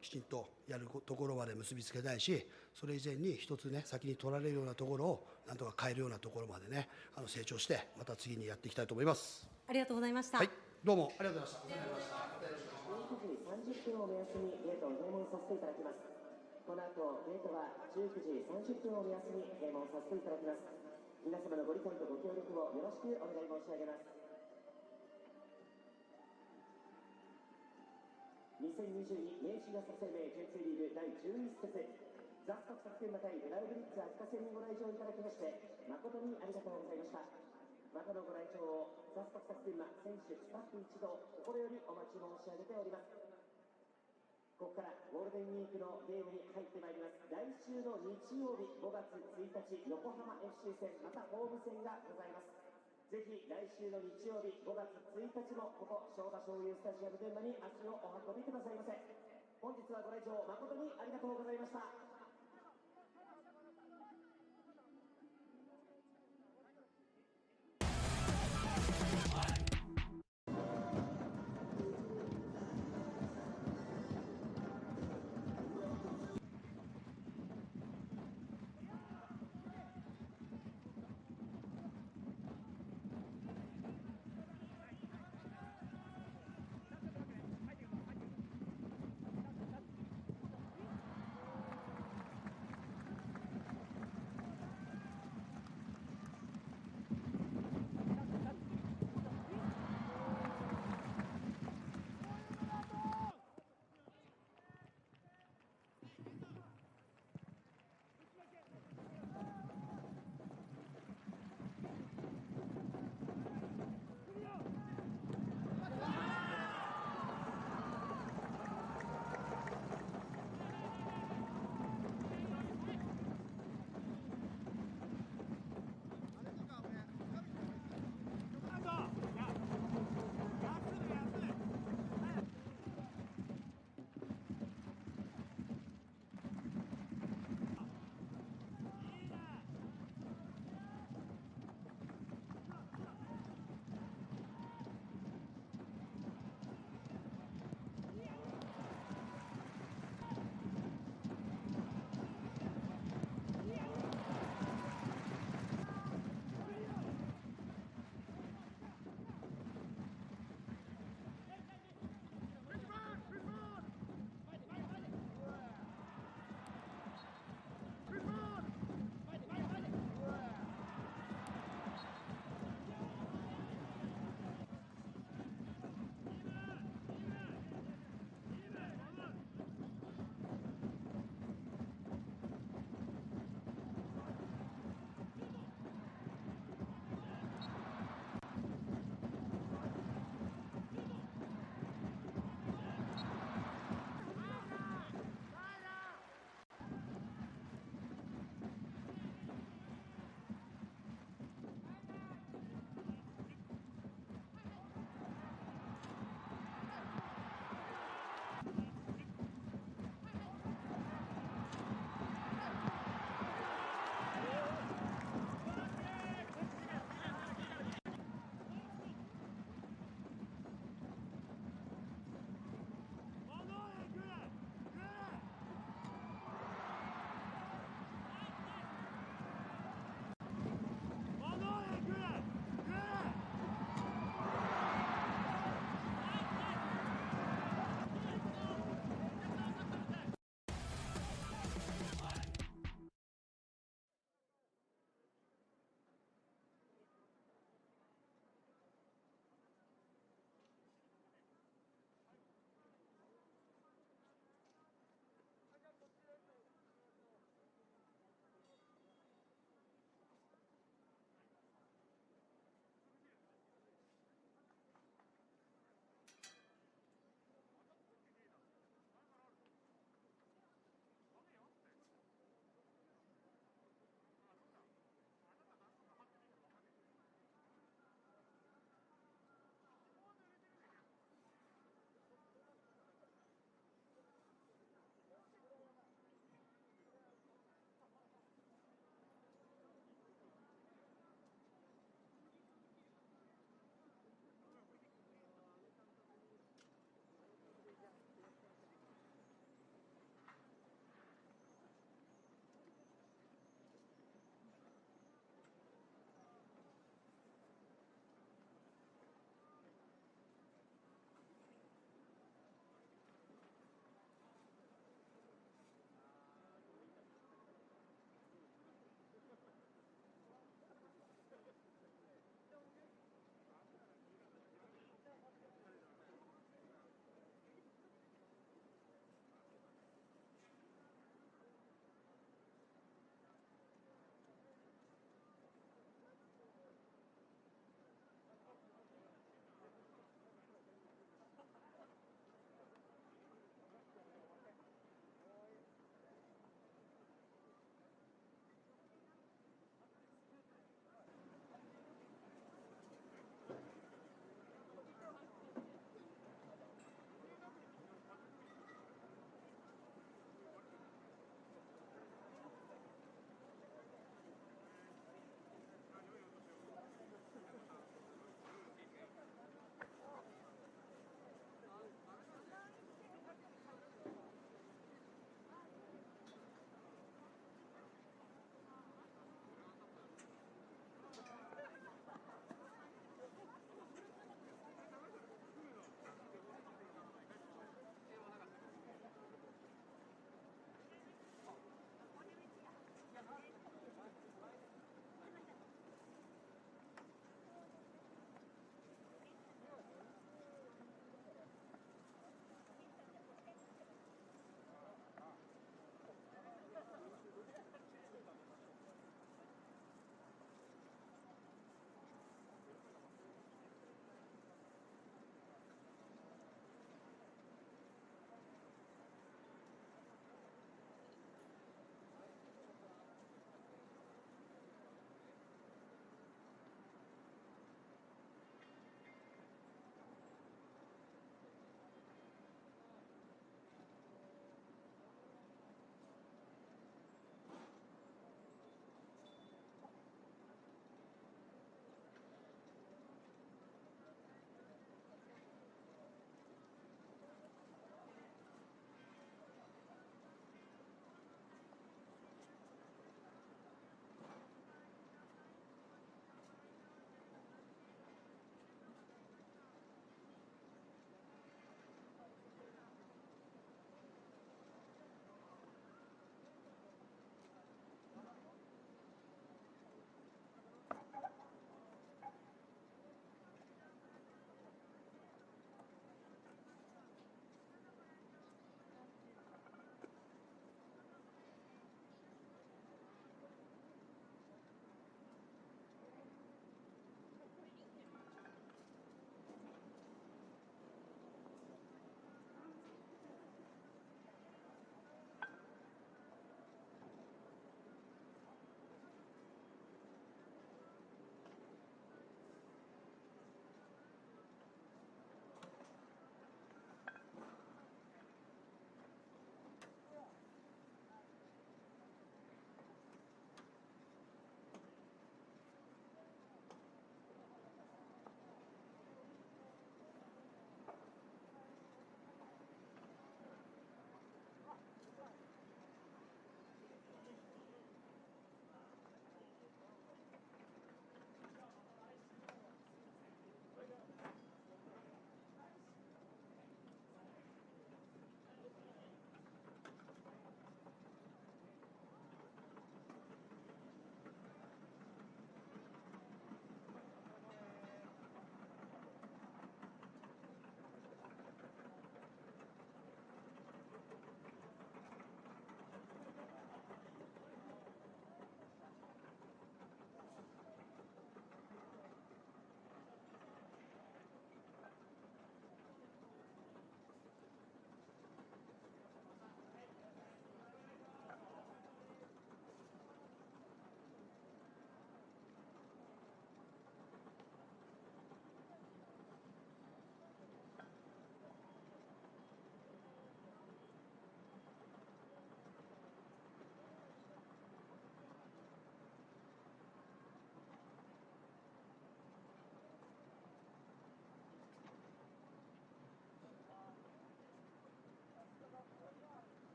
きちんとやるところまで結びつけたいし、それ以前に一つね先に取られるようなところをなんとか変えるようなところまでね成長してまた次にやっていきたいと思います。ありがとうございました。はい、どうもありがとうございました。19時30分を目安にゲートを閉門させていただきます。この後ゲートは19時30分を目安に閉門させていただきます。皆様のご理解とご協力をよろしくお願い申し上げます。2022明治安田生命 J2 リーグ第11節ザスパクサツ群馬対ブラウブリッツ秋田戦にご来場いただきまして誠にありがとうございました。またのご来場をザスパクサツ群馬選手スタッフ一同心よりお待ち申し上げております。ここからゴールデンウィークのゲームに入ってまいります。来週の日曜日5月1日、横浜 FC 戦、またホーム戦がございます。ぜひ来週の日曜日5月1日もここ正田醤油スタジアム群馬に足をお運びくださいませ。本日はご来場誠にありがとうございました。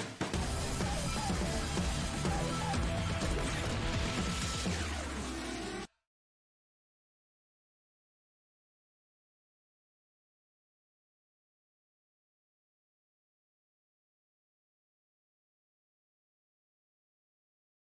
す。